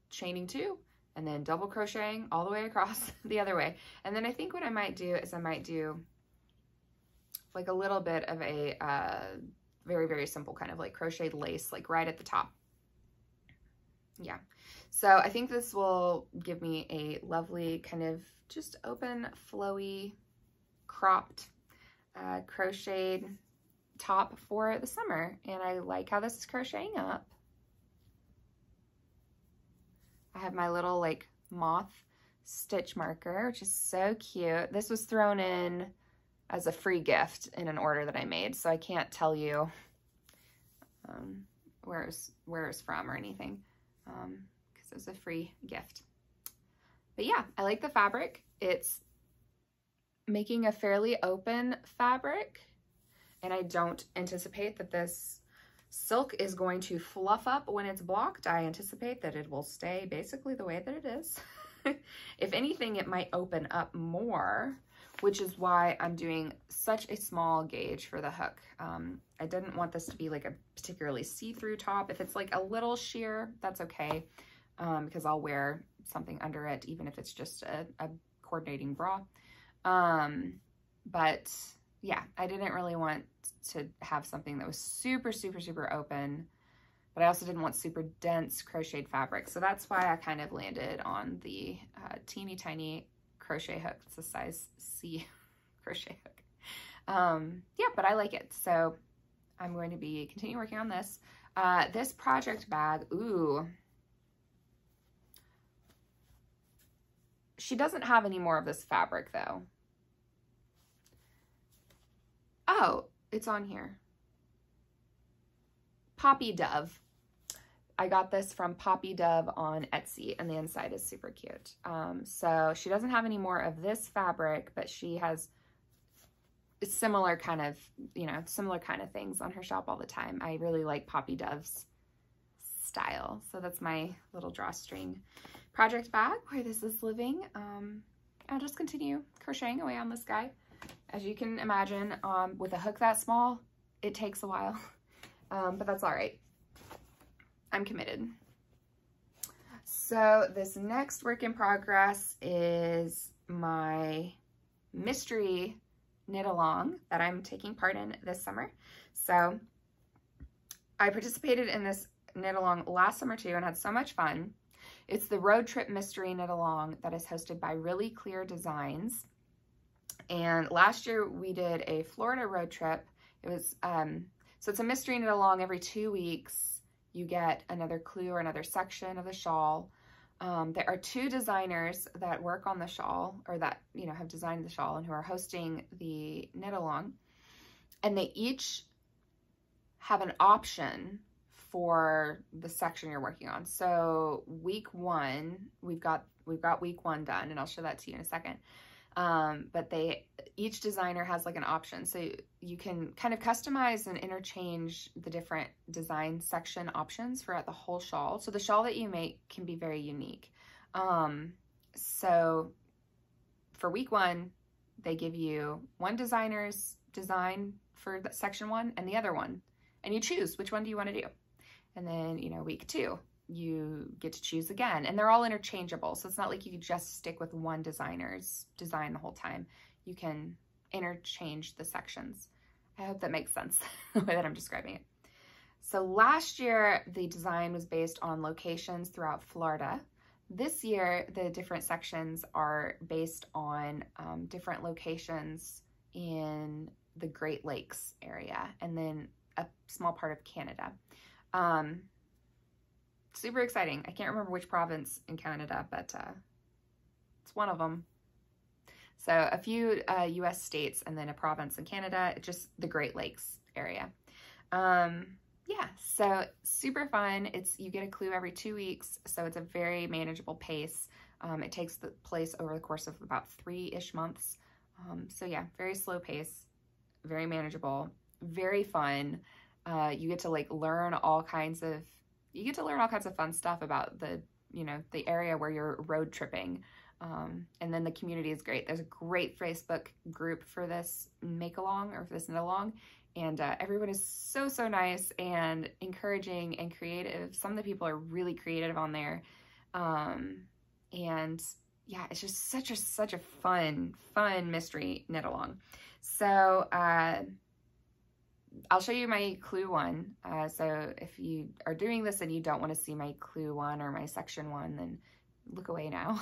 chaining 2, and then double crocheting all the way across the other way. And then I think what I might do is I might do like a little bit of a very, very simple kind of like crocheted lace, like right at the top. Yeah, so I think this will give me a lovely kind of just open, flowy, cropped, crocheted top for the summer. And I like how this is crocheting up. I have my little like moth stitch marker, which is so cute. This was thrown in as a free gift in an order that I made, so I can't tell you where it's from or anything, because it was a free gift. But yeah, I like the fabric. It's making a fairly open fabric, and I don't anticipate that this silk is going to fluff up when it's blocked. I anticipate that it will stay basically the way that it is. If anything, it might open up more, which is why I'm doing such a small gauge for the hook. I didn't want this to be like a particularly see-through top. If it's like a little sheer, that's okay, because I'll wear something under it, even if it's just a coordinating bra. But yeah, I didn't really want to have something that was super, super, super open, but I also didn't want super dense crocheted fabric. So that's why I kind of landed on the teeny tiny crochet hook. It's a size C crochet hook. Yeah, but I like it. So I'm going to be continue working on this. This project bag, ooh. She doesn't have any more of this fabric though. Oh, it's on here. Poppy Dove. I got this from Poppy Dove on Etsy, and the inside is super cute. So she doesn't have any more of this fabric, but she has similar kind of, you know, similar kind of things on her shop all the time. I really like Poppy Dove's style. So that's my little drawstring project bag where this is living. I'll just continue crocheting away on this guy. As you can imagine, with a hook that small, it takes a while, but that's all right. I'm committed. So this next work in progress is my mystery knit along that I'm taking part in this summer. So I participated in this knit along last summer too and had so much fun. It's the road trip mystery knit along that is hosted by Really Clear Designs. And last year we did a Florida road trip. It was, so it's a mystery knit along every 2 weeks. You get another clue or another section of the shawl. There are 2 designers that work on the shawl, or that, you know, have designed the shawl and who are hosting the knit along. And they each have an option for the section you're working on. So week 1, we've got week 1 done, and I'll show that to you in a second. But each designer has like an option. So you can kind of customize and interchange the different design section options throughout the whole shawl. So the shawl that you make can be very unique. So for week 1, they give you one designer's design for section 1 and the other one, and you choose which one do you want to do. And then, you know, week 2, you get to choose again, and they're all interchangeable. So it's not like you just stick with one designer's design the whole time. You can interchange the sections. I hope that makes sense the way that I'm describing it. So last year, the design was based on locations throughout Florida. This year, the different sections are based on different locations in the Great Lakes area, and then a small part of Canada. Super exciting. I can't remember which province in Canada, but it's one of them. So a few US states and then a province in Canada, just the Great Lakes area. Yeah, so super fun. You get a clue every 2 weeks, so it's a very manageable pace. It takes place over the course of about 3-ish months. So yeah, very slow pace, very manageable, very fun. You get to like learn all kinds of fun stuff about the, you know, the area where you're road tripping. And then the community is great. There's a great Facebook group for this make along, or for this knit along. And everyone is so, so nice and encouraging and creative. Some of the people are really creative on there. And yeah, it's just such a fun mystery knit along. So I'll show you my clue one. So if you are doing this and you don't want to see my clue 1 or my section 1, then look away now.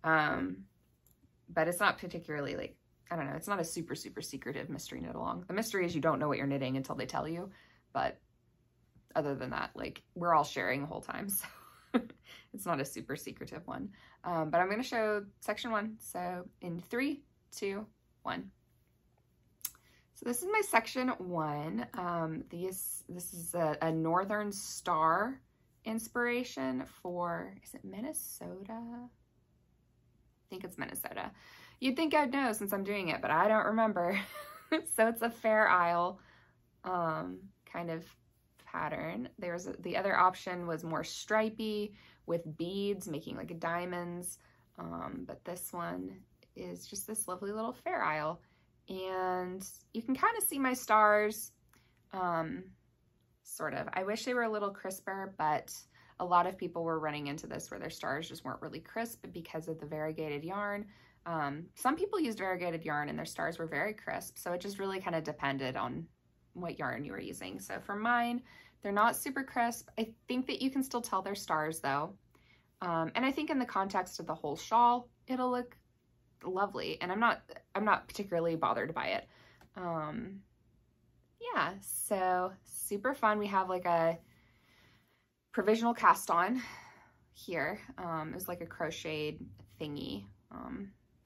But it's not particularly like, I don't know, it's not a super secretive mystery knit along. The mystery is you don't know what you're knitting until they tell you. But other than that, like, we're all sharing the whole time. So it's not a super secretive one. But I'm going to show section 1. So in 3, 2, 1. So this is my section 1. This is a Northern Star inspiration for, is it Minnesota? I think it's Minnesota. You'd think I'd know since I'm doing it, but I don't remember. So it's a Fair Isle kind of pattern. The other option was more stripy with beads, making like diamonds. But this one is just this lovely little Fair Isle. And you can kind of see my stars, sort of. I wish they were a little crisper, but a lot of people were running into this where their stars just weren't really crisp because of the variegated yarn. Some people used variegated yarn and their stars were very crisp, so it just really kind of depended on what yarn you were using. So for mine, they're not super crisp. I think that you can still tell they're stars though. And I think in the context of the whole shawl, it'll look lovely, and I'm not particularly bothered by it. Yeah, so super fun. We have like a provisional cast on here. It was like a crocheted thingy.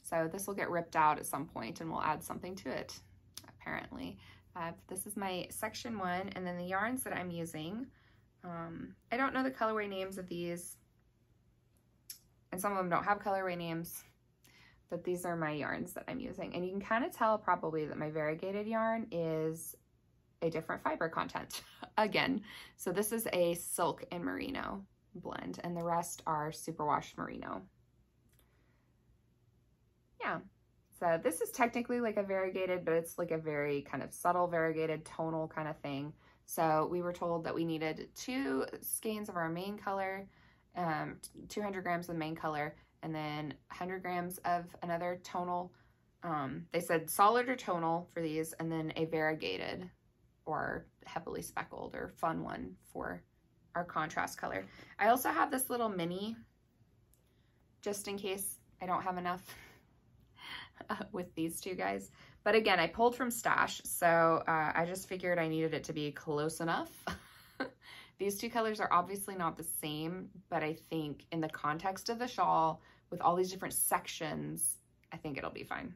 So this will get ripped out at some point and we'll add something to it, apparently. This is my section 1, and then the yarns that I'm using. I don't know the colorway names of these, and some of them don't have colorway names, but these are my yarns that I'm using. And you can kind of tell probably that my variegated yarn is a different fiber content again. So this is a silk and merino blend, and the rest are superwash merino. Yeah. So this is technically like a variegated, but it's like a very kind of subtle variegated tonal kind of thing. So we were told that we needed 2 skeins of our main color, 200 grams of the main color, and then 100 grams of another tonal. They said solid or tonal for these, and then a variegated or heavily speckled or fun one for our contrast color. I also have this little mini, just in case I don't have enough with these 2 guys. But again, I pulled from stash, so I just figured I needed it to be close enough. These 2 colors are obviously not the same, but I think in the context of the shawl, with all these different sections, I think it'll be fine.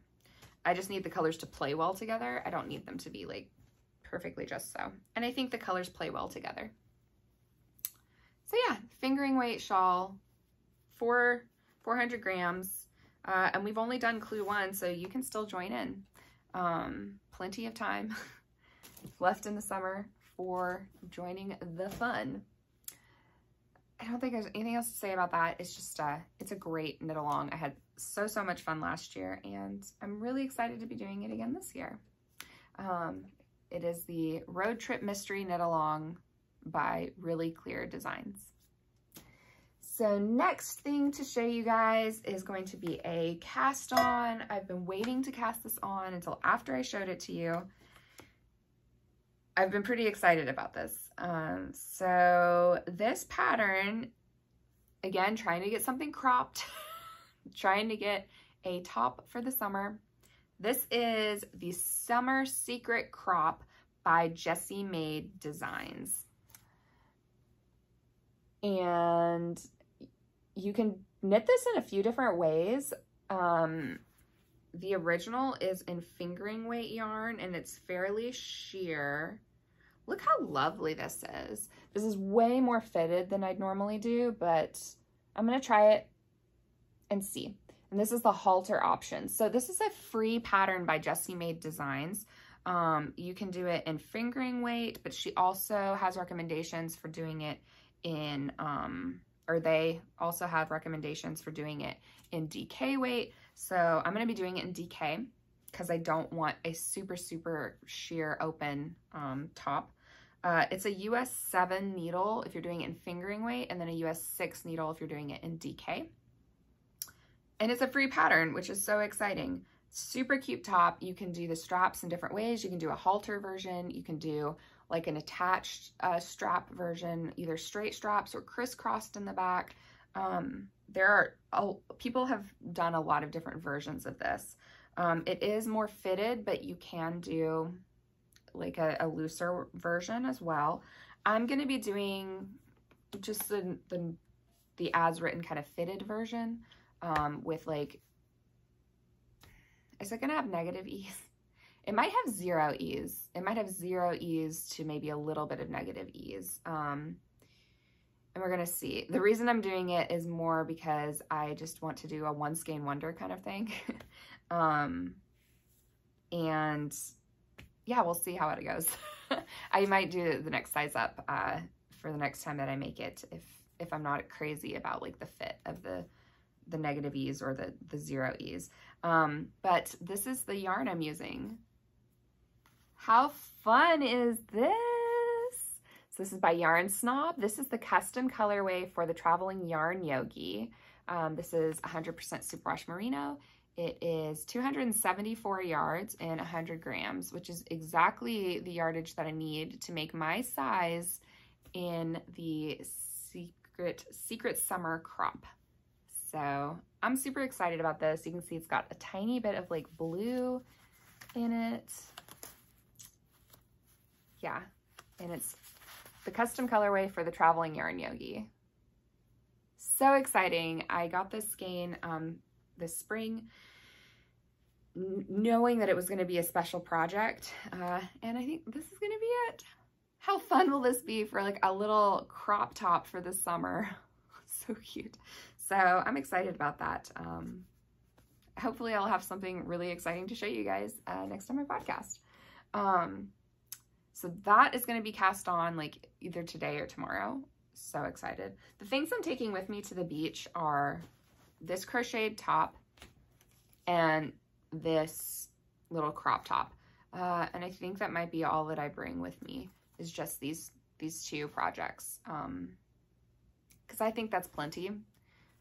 I just need the colors to play well together. I don't need them to be like perfectly just so. And I think the colors play well together. So yeah, fingering weight shawl, 400 grams. And we've only done clue 1, so you can still join in. Plenty of time left in the summer for joining the fun. I don't think there's anything else to say about that. It's just, it's a great knit along. I had so much fun last year, and I'm really excited to be doing it again this year. It is the Road Trip Mystery Knit Along by Really Clear Designs. So next thing to show you guys is going to be a cast on. I've been waiting to cast this on until after I showed it to you. I've been pretty excited about this. So this pattern, again, trying to get something cropped, trying to get a top for the summer. This is the Summer Secret Crop by Jessie Maed Designs. And you can knit this in a few different ways. The original is in fingering weight yarn, and it's fairly sheer. Look how lovely this is. This is way more fitted than I'd normally do, but I'm gonna try it and see. And this is the halter option. So this is a free pattern by Jessie Maed Designs. You can do it in fingering weight, but she also has recommendations for doing it in, or they also have recommendations for doing it in DK weight. So I'm going to be doing it in DK because I don't want a super sheer open top. It's a US 7 needle if you're doing it in fingering weight, and then a US 6 needle if you're doing it in DK. And it's a free pattern, which is so exciting. Super cute top. You can do the straps in different ways. You can do a halter version. You can do like an attached strap version, either straight straps or crisscrossed in the back. People have done a lot of different versions of this. It is more fitted, but you can do like a looser version as well. I'm going to be doing just the as written kind of fitted version with like, is it going to have negative ease? It might have 0 ease. It might have 0 ease to maybe a little bit of negative ease. And we're going to see. The reason I'm doing it is more because I just want to do a one skein wonder kind of thing. And yeah, we'll see how it goes. I might do the next size up for the next time that I make it if I'm not crazy about like the fit of the negative ease or the 0 ease. But this is the yarn I'm using. How fun is this? So this is by Yarn Snob. This is the custom colorway for the Traveling Yarn Yogi. This is 100% superwash merino. It is 274 yards and 100 grams, which is exactly the yardage that I need to make my size in the Secret Summer Crop. So I'm super excited about this. You can see it's got a tiny bit of like blue in it. Yeah, and it's the custom colorway for the Traveling Yarn Yogi. So exciting. I got this skein this spring, knowing that it was going to be a special project, and I think this is going to be it. How fun will this be for like a little crop top for the summer? So cute. So I'm excited about that. Hopefully I'll have something really exciting to show you guys next time I podcast. So that is going to be cast on like either today or tomorrow. So excited. The things I'm taking with me to the beach are this crocheted top and this little crop top. And I think that might be all that I bring with me, is just these two projects. Because I think that's plenty.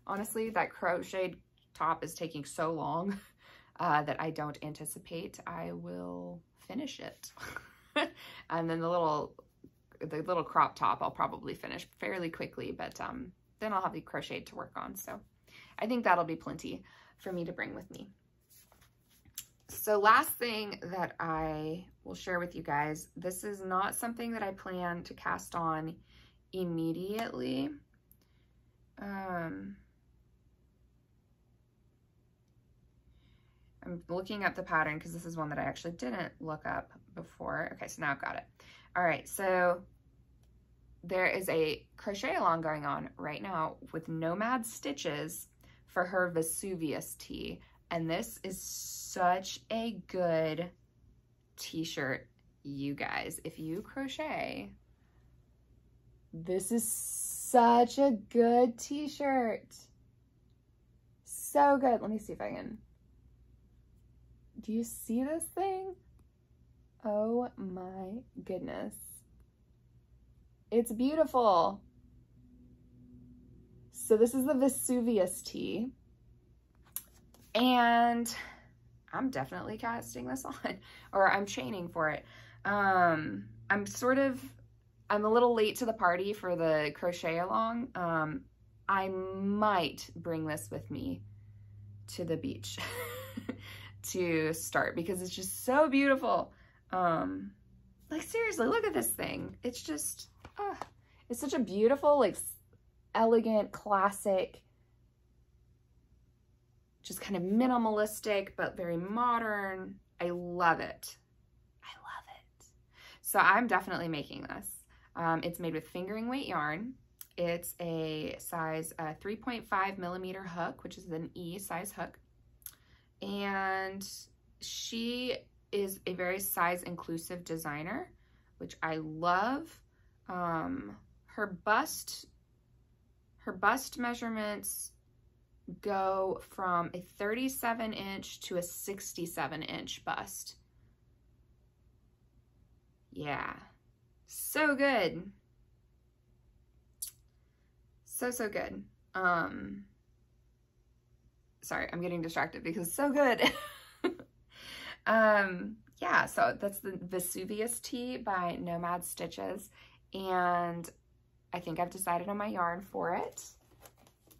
Honestly, that crocheted top is taking so long that I don't anticipate I will finish it. And then the little crop top I'll probably finish fairly quickly, but then I'll have the crocheted to work on. So I think that'll be plenty for me to bring with me. So last thing that I will share with you guys, this is not something that I plan to cast on immediately. I'm looking up the pattern because this is one that I actually didn't look up before. Okay, so now I've got it. All right, so there is a crochet along going on right now with Nomad Stitches for her Vesuvius Tee. And this is such a good t-shirt, you guys. If you crochet, this is such a good t-shirt. So good. Let me see if I can. Do you see this thing? Oh my goodness. It's beautiful. So this is the Vesuvius Tee. And I'm definitely casting this on, or I'm chaining for it. I'm a little late to the party for the crochet along. I might bring this with me to the beach to start because it's just so beautiful. Like seriously, look at this thing. It's just, it's such a beautiful, like elegant, classic, just kind of minimalistic, but very modern. I love it. I love it. So I'm definitely making this. It's made with fingering weight yarn. It's a size 3.5 millimeter hook, which is an E size hook. And she is a very size inclusive designer, which I love. Her bust measurements go from a 37 inch to a 67 inch bust. Yeah, so good. So good. Sorry, I'm getting distracted because it's so good. Yeah, so that's the Vesuvius Tee by Nomad Stitches, and I think I've decided on my yarn for it,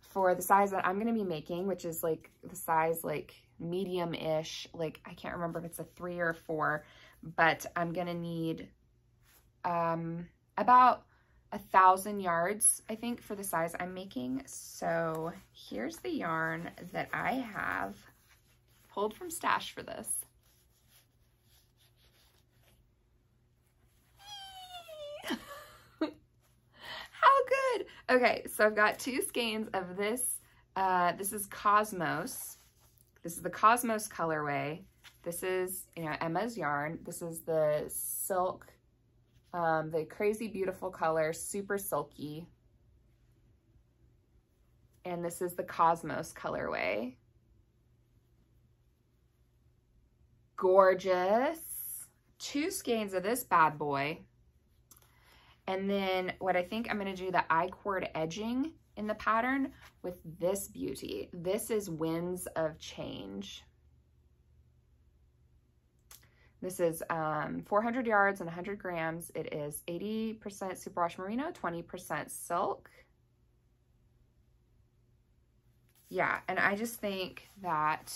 for the size that I'm going to be making, which is like the size like medium-ish, like I can't remember if it's a 3 or 4, but I'm going to need about 1,000 yards, I think, for the size I'm making. So here's the yarn that I have pulled from stash for this. How good. Okay, so I've got 2 skeins of this. This is Cosmos. This is the Cosmos colorway. This is, you know, Emma's yarn. This is the silk, the crazy beautiful color, super silky. And this is the Cosmos colorway. Gorgeous. 2 skeins of this bad boy. And then what I think I'm going to do, the I-cord edging in the pattern with this beauty. This is Winds of Change. This is 400 yards and 100 grams. It is 80% superwash merino, 20% silk. Yeah, and I just think that,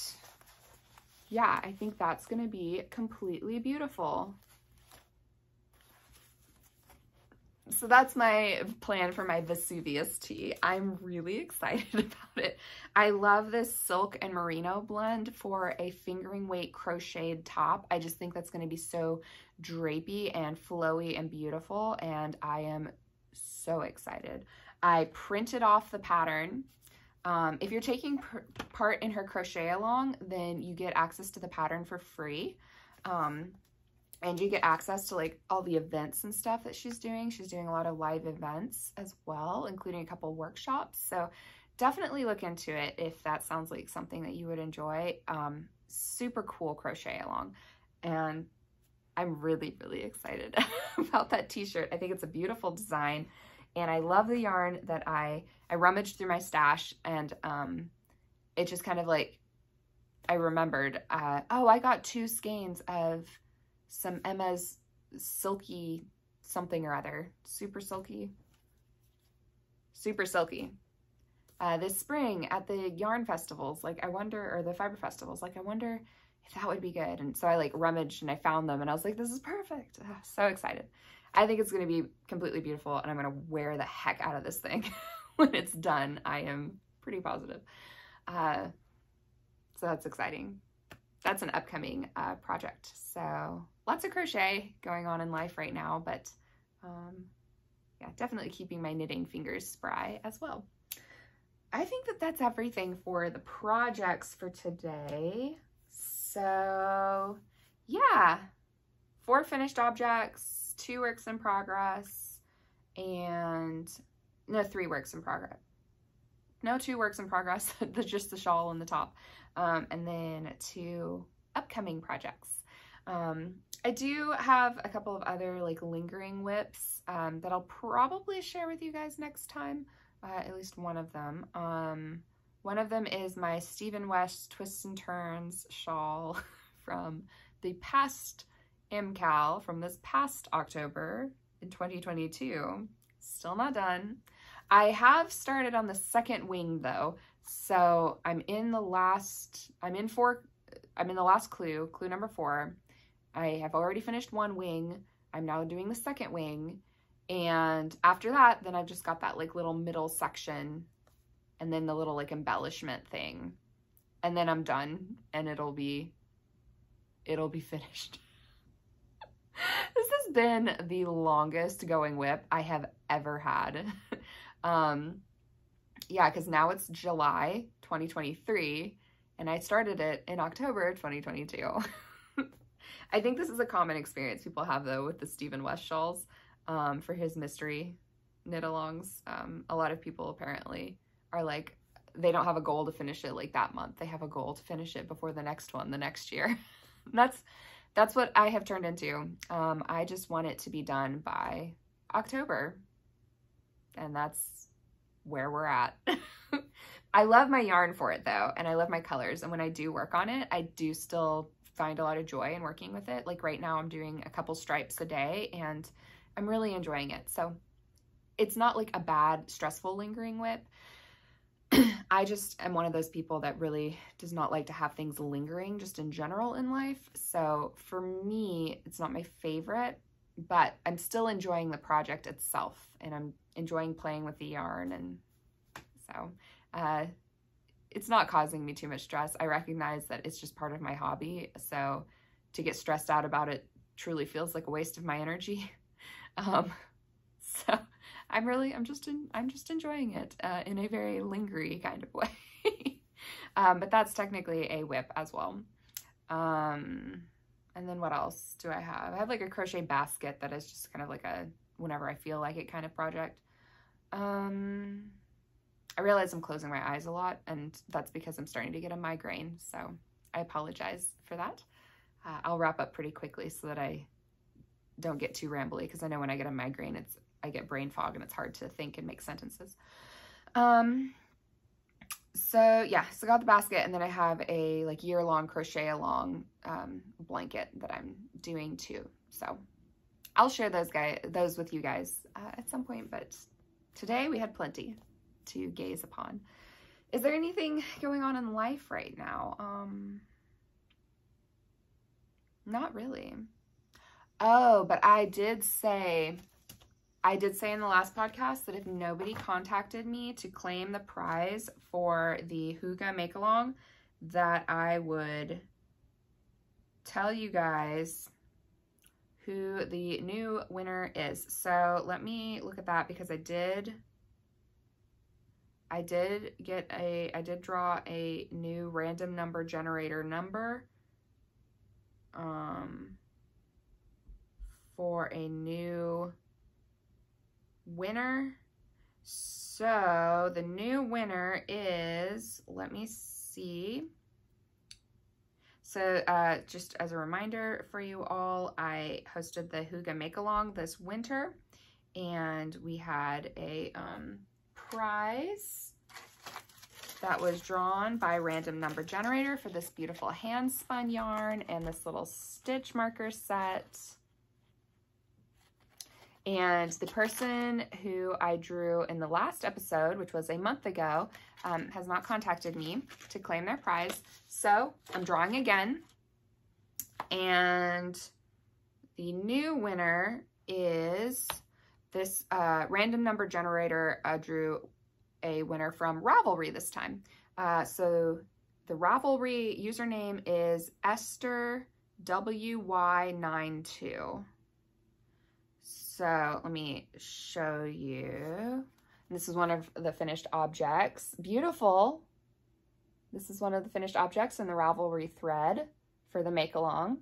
yeah, I think that's going to be completely beautiful. So that's my plan for my Vesuvius Tee. I'm really excited about it. I love this silk and merino blend for a fingering weight crocheted top. I just think that's going to be so drapey and flowy and beautiful, and I am so excited. I printed off the pattern. If you're taking part in her crochet along, then you get access to the pattern for free. And you get access to like all the events and stuff that she's doing. She's doing a lot of live events as well, including a couple workshops. So definitely look into it if that sounds like something that you would enjoy. Super cool crochet along. And I'm really, really excited about that t-shirt. I think it's a beautiful design. And I love the yarn that I rummaged through my stash, and it just kind of like, I remembered, oh, I got 2 skeins of some Emma's silky something or other, super silky this spring at the yarn festivals. Like I wonder, or the fiber festivals, like I wonder if that would be good. And so I like rummaged and I found them and I was like, this is perfect. So excited. I think it's going to be completely beautiful, and I'm going to wear the heck out of this thing when it's done. I am pretty positive. So that's exciting. That's an upcoming project. So lots of crochet going on in life right now, but yeah, definitely keeping my knitting fingers spry as well. I think that that's everything for the projects for today. So yeah, 4 finished objects, 2 works in progress, and no, 3 works in progress. No, 2 works in progress, just the shawl and the top. And then 2 upcoming projects. I do have a couple of other like lingering whips that I'll probably share with you guys next time, at least one of them. One of them is my Stephen West Twists and Turns shawl from the past MCAL, from this past October in 2022. Still not done. I have started on the second wing though, so I'm in the last clue number 4. I have already finished 1 wing. I'm now doing the second wing, and after that, then I've just got that like little middle section, and then the little like embellishment thing, and then I'm done, and it'll be finished. This has been the longest going whip I have ever had. Yeah, because now it's July 2023, and I started it in October 2022. I think this is a common experience people have though with the Stephen West shawls for his mystery knit-alongs. A lot of people apparently are like, they don't have a goal to finish it like that month. They have a goal to finish it before the next one the next year. That's what I have turned into. I just want it to be done by October, and that's where we're at. I love my yarn for it though, and I love my colors, and when I do work on it, I do still find a lot of joy in working with it. Like right now I'm doing a couple stripes a day and I'm really enjoying it. So it's not like a bad, stressful lingering whip. I just am one of those people that really does not like to have things lingering just in general in life. So for me, it's not my favorite, but I'm still enjoying the project itself, and I'm enjoying playing with the yarn. And so it's not causing me too much stress. I recognize that it's just part of my hobby. So to get stressed out about it truly feels like a waste of my energy. So I'm just enjoying it in a very lingery kind of way. But that's technically a whip as well. And then what else do I have? I have like a crochet basket that is just kind of like a whenever I feel like it kind of project. I realize I'm closing my eyes a lot, and that's because I'm starting to get a migraine, so I apologize for that. I'll wrap up pretty quickly so that I don't get too rambly, because I know when I get a migraine, I get brain fog and it's hard to think and make sentences. So yeah, so I got the basket, and then I have a like year-long crochet along blanket that I'm doing too. So I'll share those with you guys at some point, but today we had plenty to gaze upon. Is there anything going on in life right now? Not really. Oh, but I did say I did say in the last podcast that if nobody contacted me to claim the prize for the Hygge make-along, that I would tell you guys who the new winner is. So let me look at that, because I did draw a new random number generator number for a new winner. So the new winner is, let me see. So just as a reminder for you all, I hosted the Hygge Make-Along this winter, and we had a prize that was drawn by Random Number Generator for this beautiful hand spun yarn and this little stitch marker set. And the person who I drew in the last episode, which was a month ago, has not contacted me to claim their prize. So I'm drawing again. And the new winner is this Random Number Generator drew a winner from Ravelry this time. So the Ravelry username is Esther WY92. So let me show you. This is one of the finished objects. Beautiful. This is one of the finished objects in the Ravelry thread for the make-along.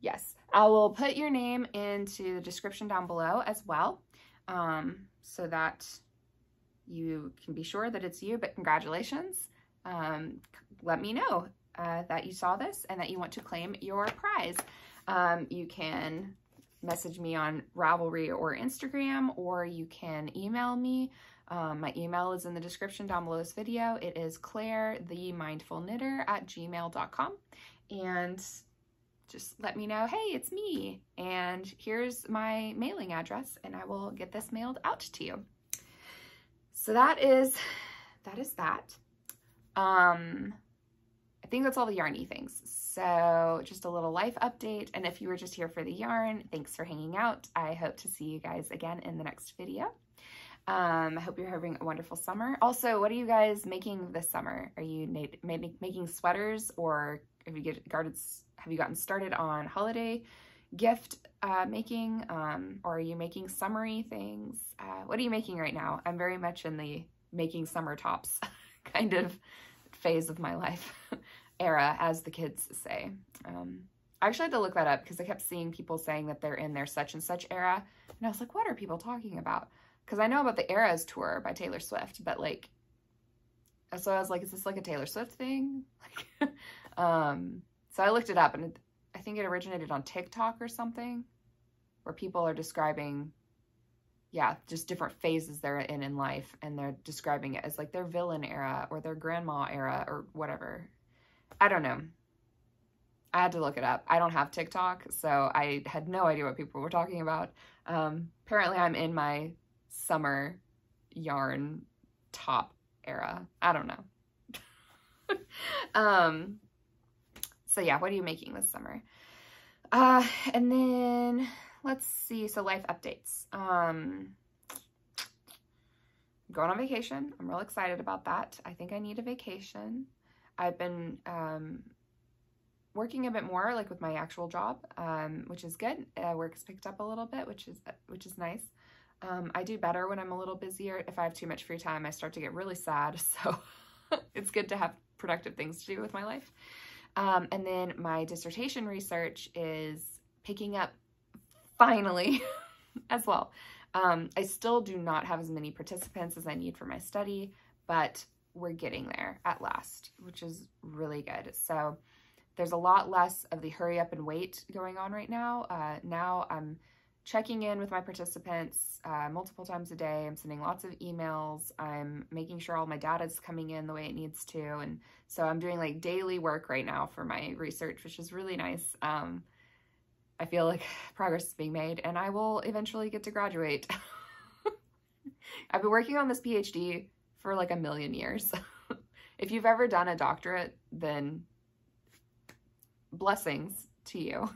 Yes, I will put your name into the description down below as well, so that you can be sure that it's you, but congratulations. Let me know that you saw this and that you want to claim your prize. You can message me on Ravelry or Instagram, or you can email me. My email is in the description down below this video. It is clairethemindfulknitter@gmail.com, and just let me know, hey, it's me, and here's my mailing address, and I will get this mailed out to you. So that is that. I think that's all the yarny things. So just a little life update. And if you were just here for the yarn, thanks for hanging out. I hope to see you guys again in the next video. I hope you're having a wonderful summer. Also, what are you guys making this summer? Are you making sweaters, or have you gotten started on holiday gift making, or are you making summery things? What are you making right now? I'm very much in the making summer tops kind of phase of my life. Era, as the kids say. I actually had to look that up because I kept seeing people saying that they're in their such and such era, and I was like, what are people talking about? Because I know about the Eras tour by Taylor Swift, but like, so I was like, is this like a Taylor Swift thing? Like, so I looked it up, and I think it originated on TikTok or something, where people are describing, yeah, just different phases they're in life, and they're describing it as like their villain era or their grandma era or whatever. I don't know. I had to look it up. I don't have TikTok, so I had no idea what people were talking about. Apparently I'm in my summer yarn top era. I don't know. So yeah, what are you making this summer? And then let's see. So life updates. Going on vacation. I'm real excited about that. I think I need a vacation. I've been working a bit more like with my actual job, which is good. Work's picked up a little bit, which is nice. I do better when I'm a little busier. If I have too much free time, I start to get really sad. So it's good to have productive things to do with my life. And then my dissertation research is picking up finally as well. I still do not have as many participants as I need for my study, but we're getting there at last, which is really good. So there's a lot less of the hurry up and wait going on right now. Now I'm checking in with my participants multiple times a day. I'm sending lots of emails. I'm making sure all my data is coming in the way it needs to. And so I'm doing like daily work right now for my research, which is really nice. I feel like progress is being made, and I will eventually get to graduate. I've been working on this PhD for like a million years. If you've ever done a doctorate, then blessings to you.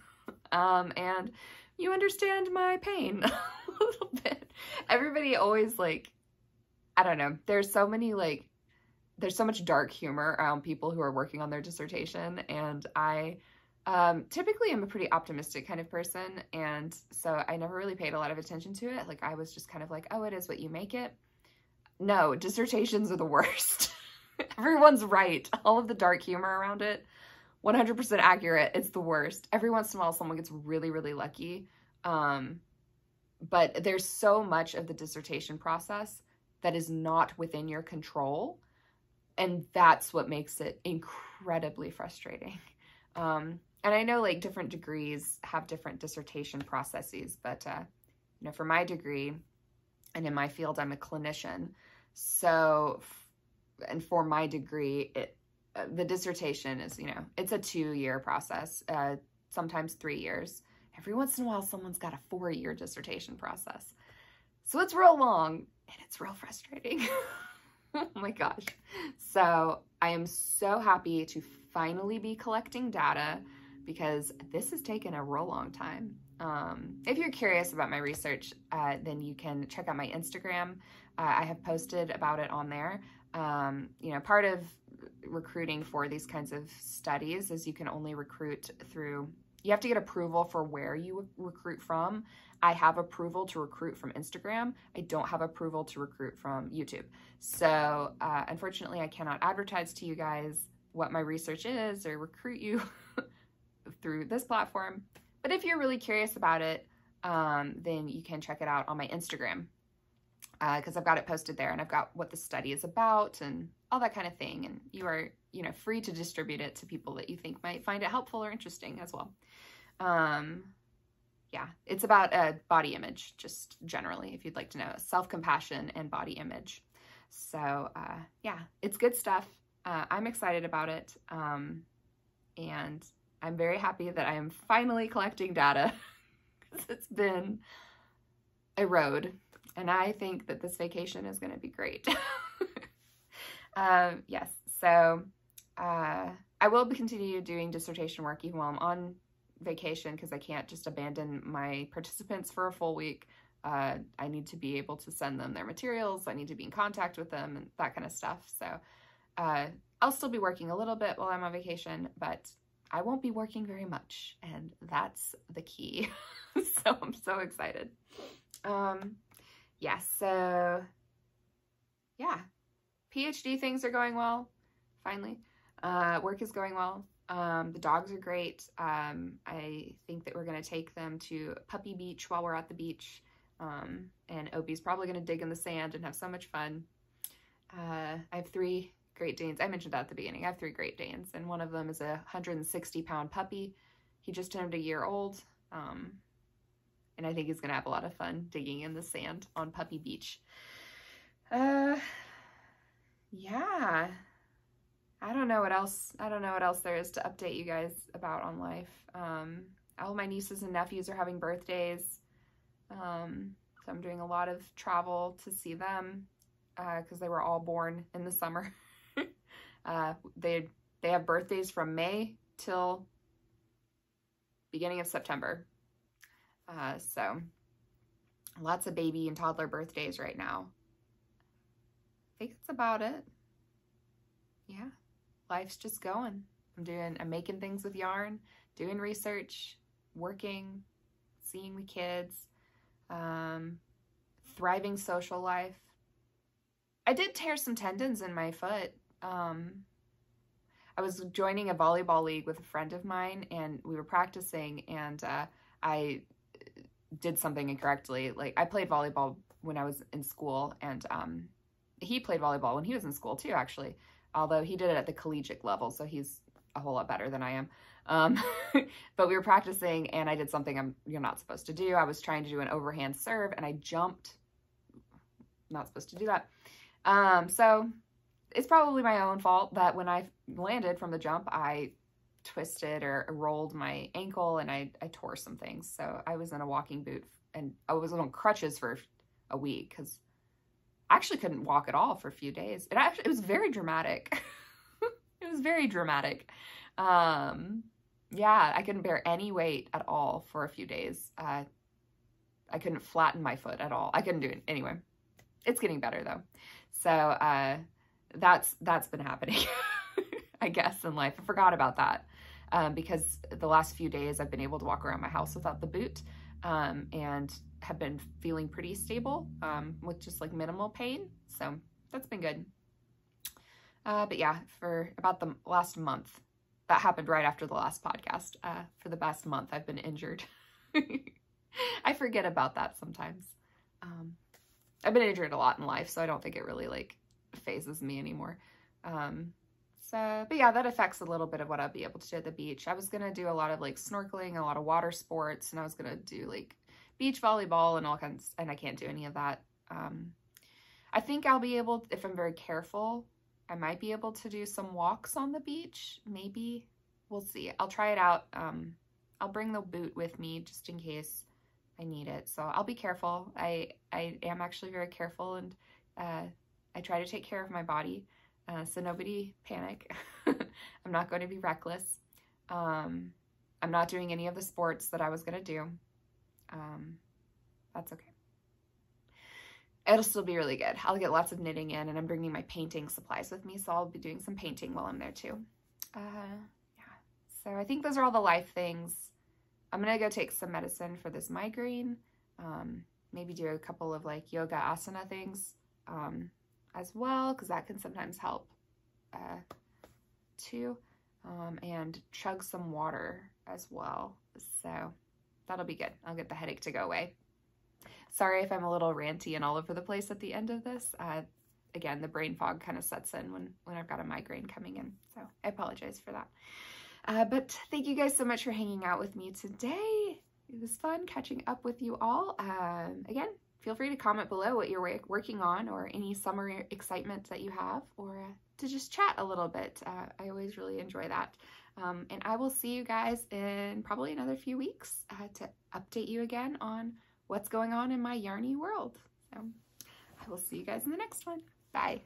And you understand my pain a little bit. everybody always like, I don't know, there's so much dark humor around people who are working on their dissertation, and I typically am a pretty optimistic kind of person, and so I never really paid a lot of attention to it. Like, I was just kind of like, oh, it is what you make it. No, dissertations are the worst. Everyone's right. All of the dark humor around it, 100% accurate. It's the worst. Every once in a while, someone gets really, really lucky. But there's so much of the dissertation process that is not within your control. And that's what makes it incredibly frustrating. And I know like different degrees have different dissertation processes, but you know, for my degree and in my field, I'm a clinician. So, and for my degree, the dissertation is, you know, it's a 2-year process, sometimes 3 years. Every once in a while, someone's got a 4-year dissertation process. So it's real long and it's real frustrating. Oh my gosh. So I am so happy to finally be collecting data because this has taken a real long time. If you're curious about my research, then you can check out my Instagram. I have posted about it on there. You know, part of recruiting for these kinds of studies is you can only recruit through, you have to get approval for where you recruit from. I have approval to recruit from Instagram. I don't have approval to recruit from YouTube. So unfortunately, I cannot advertise to you guys what my research is or recruit you through this platform. But if you're really curious about it, then you can check it out on my Instagram because I've got it posted there and I've got what the study is about and all that kind of thing. And you are, you know, free to distribute it to people that you think might find it helpful or interesting as well. Yeah, it's about body image, just generally, if you'd like to know, self-compassion and body image. So yeah, it's good stuff. I'm excited about it. And I'm very happy that I am finally collecting data. It's been a road, and I think that this vacation is going to be great. Yes, so I will continue doing dissertation work even while I'm on vacation because I can't just abandon my participants for a full week. I need to be able to send them their materials. I need to be in contact with them and that kind of stuff. So I'll still be working a little bit while I'm on vacation, but I won't be working very much, and that's the key. So I'm so excited. Yeah, so yeah, PhD things are going well, finally. Work is going well. The dogs are great. I think that we're going to take them to Puppy Beach while we're at the beach. And Opie's probably going to dig in the sand and have so much fun. I have 3 Great Danes. I mentioned that at the beginning. I have 3 Great Danes, and one of them is a 160-pound puppy. He just turned a year old, and I think he's going to have a lot of fun digging in the sand on Puppy Beach. Yeah. I don't know what else there is to update you guys about on life. All my nieces and nephews are having birthdays, so I'm doing a lot of travel to see them because they were all born in the summer. They have birthdays from May till beginning of September. So lots of baby and toddler birthdays right now. I think that's about it. Yeah, life's just going. I'm making things with yarn, doing research, working, seeing the kids, thriving social life. I did tear some tendons in my foot. I was joining a volleyball league with a friend of mine, and we were practicing, and I did something incorrectly. Like, I played volleyball when I was in school, and he played volleyball when he was in school too, actually, although he did it at the collegiate level, so he's a whole lot better than I am. But we were practicing, and I did something you're not supposed to do. I was trying to do an overhand serve, and I jumped. Not supposed to do that. So it's probably my own fault that when I landed from the jump, I twisted or rolled my ankle, and I tore some things. So I was in a walking boot, and I was on crutches for a week because I actually couldn't walk at all for a few days. It was very dramatic. It was very dramatic. Yeah, I couldn't bear any weight at all for a few days. I couldn't flatten my foot at all. I couldn't do it. Anyway, it's getting better though. So that's been happening, I guess, in life. I forgot about that because the last few days I've been able to walk around my house without the boot and have been feeling pretty stable with just like minimal pain. So that's been good. But yeah, for about the last month, that happened right after the last podcast. For the past month, I've been injured. I forget about that sometimes. I've been injured a lot in life, so I don't think it really like phases me anymore. But yeah, that affects a little bit of what I'll be able to do at the beach. I was going to do a lot of like snorkeling, a lot of water sports, and I was going to do like beach volleyball and all kinds, and I can't do any of that. I think I'll be able, if I'm very careful, I might be able to do some walks on the beach. Maybe. We'll see. I'll try it out. I'll bring the boot with me just in case I need it. So I'll be careful. I am actually very careful, and I try to take care of my body. So nobody panic. I'm not going to be reckless. I'm not doing any of the sports that I was going to do. That's okay. It'll still be really good. I'll get lots of knitting in, and I'm bringing my painting supplies with me, so I'll be doing some painting while I'm there too. Yeah. So I think those are all the life things. I'm going to go take some medicine for this migraine. Maybe do a couple of like yoga asana things as well, because that can sometimes help too. And chug some water as well. So that'll be good. I'll get the headache to go away. Sorry if I'm a little ranty and all over the place at the end of this. Again, the brain fog kind of sets in when I've got a migraine coming in. So I apologize for that. But thank you guys so much for hanging out with me today. It was fun catching up with you all. Again, feel free to comment below what you're working on or any summer excitement that you have, or to just chat a little bit. I always really enjoy that. And I will see you guys in probably another few weeks to update you again on what's going on in my yarny world. So I will see you guys in the next one. Bye.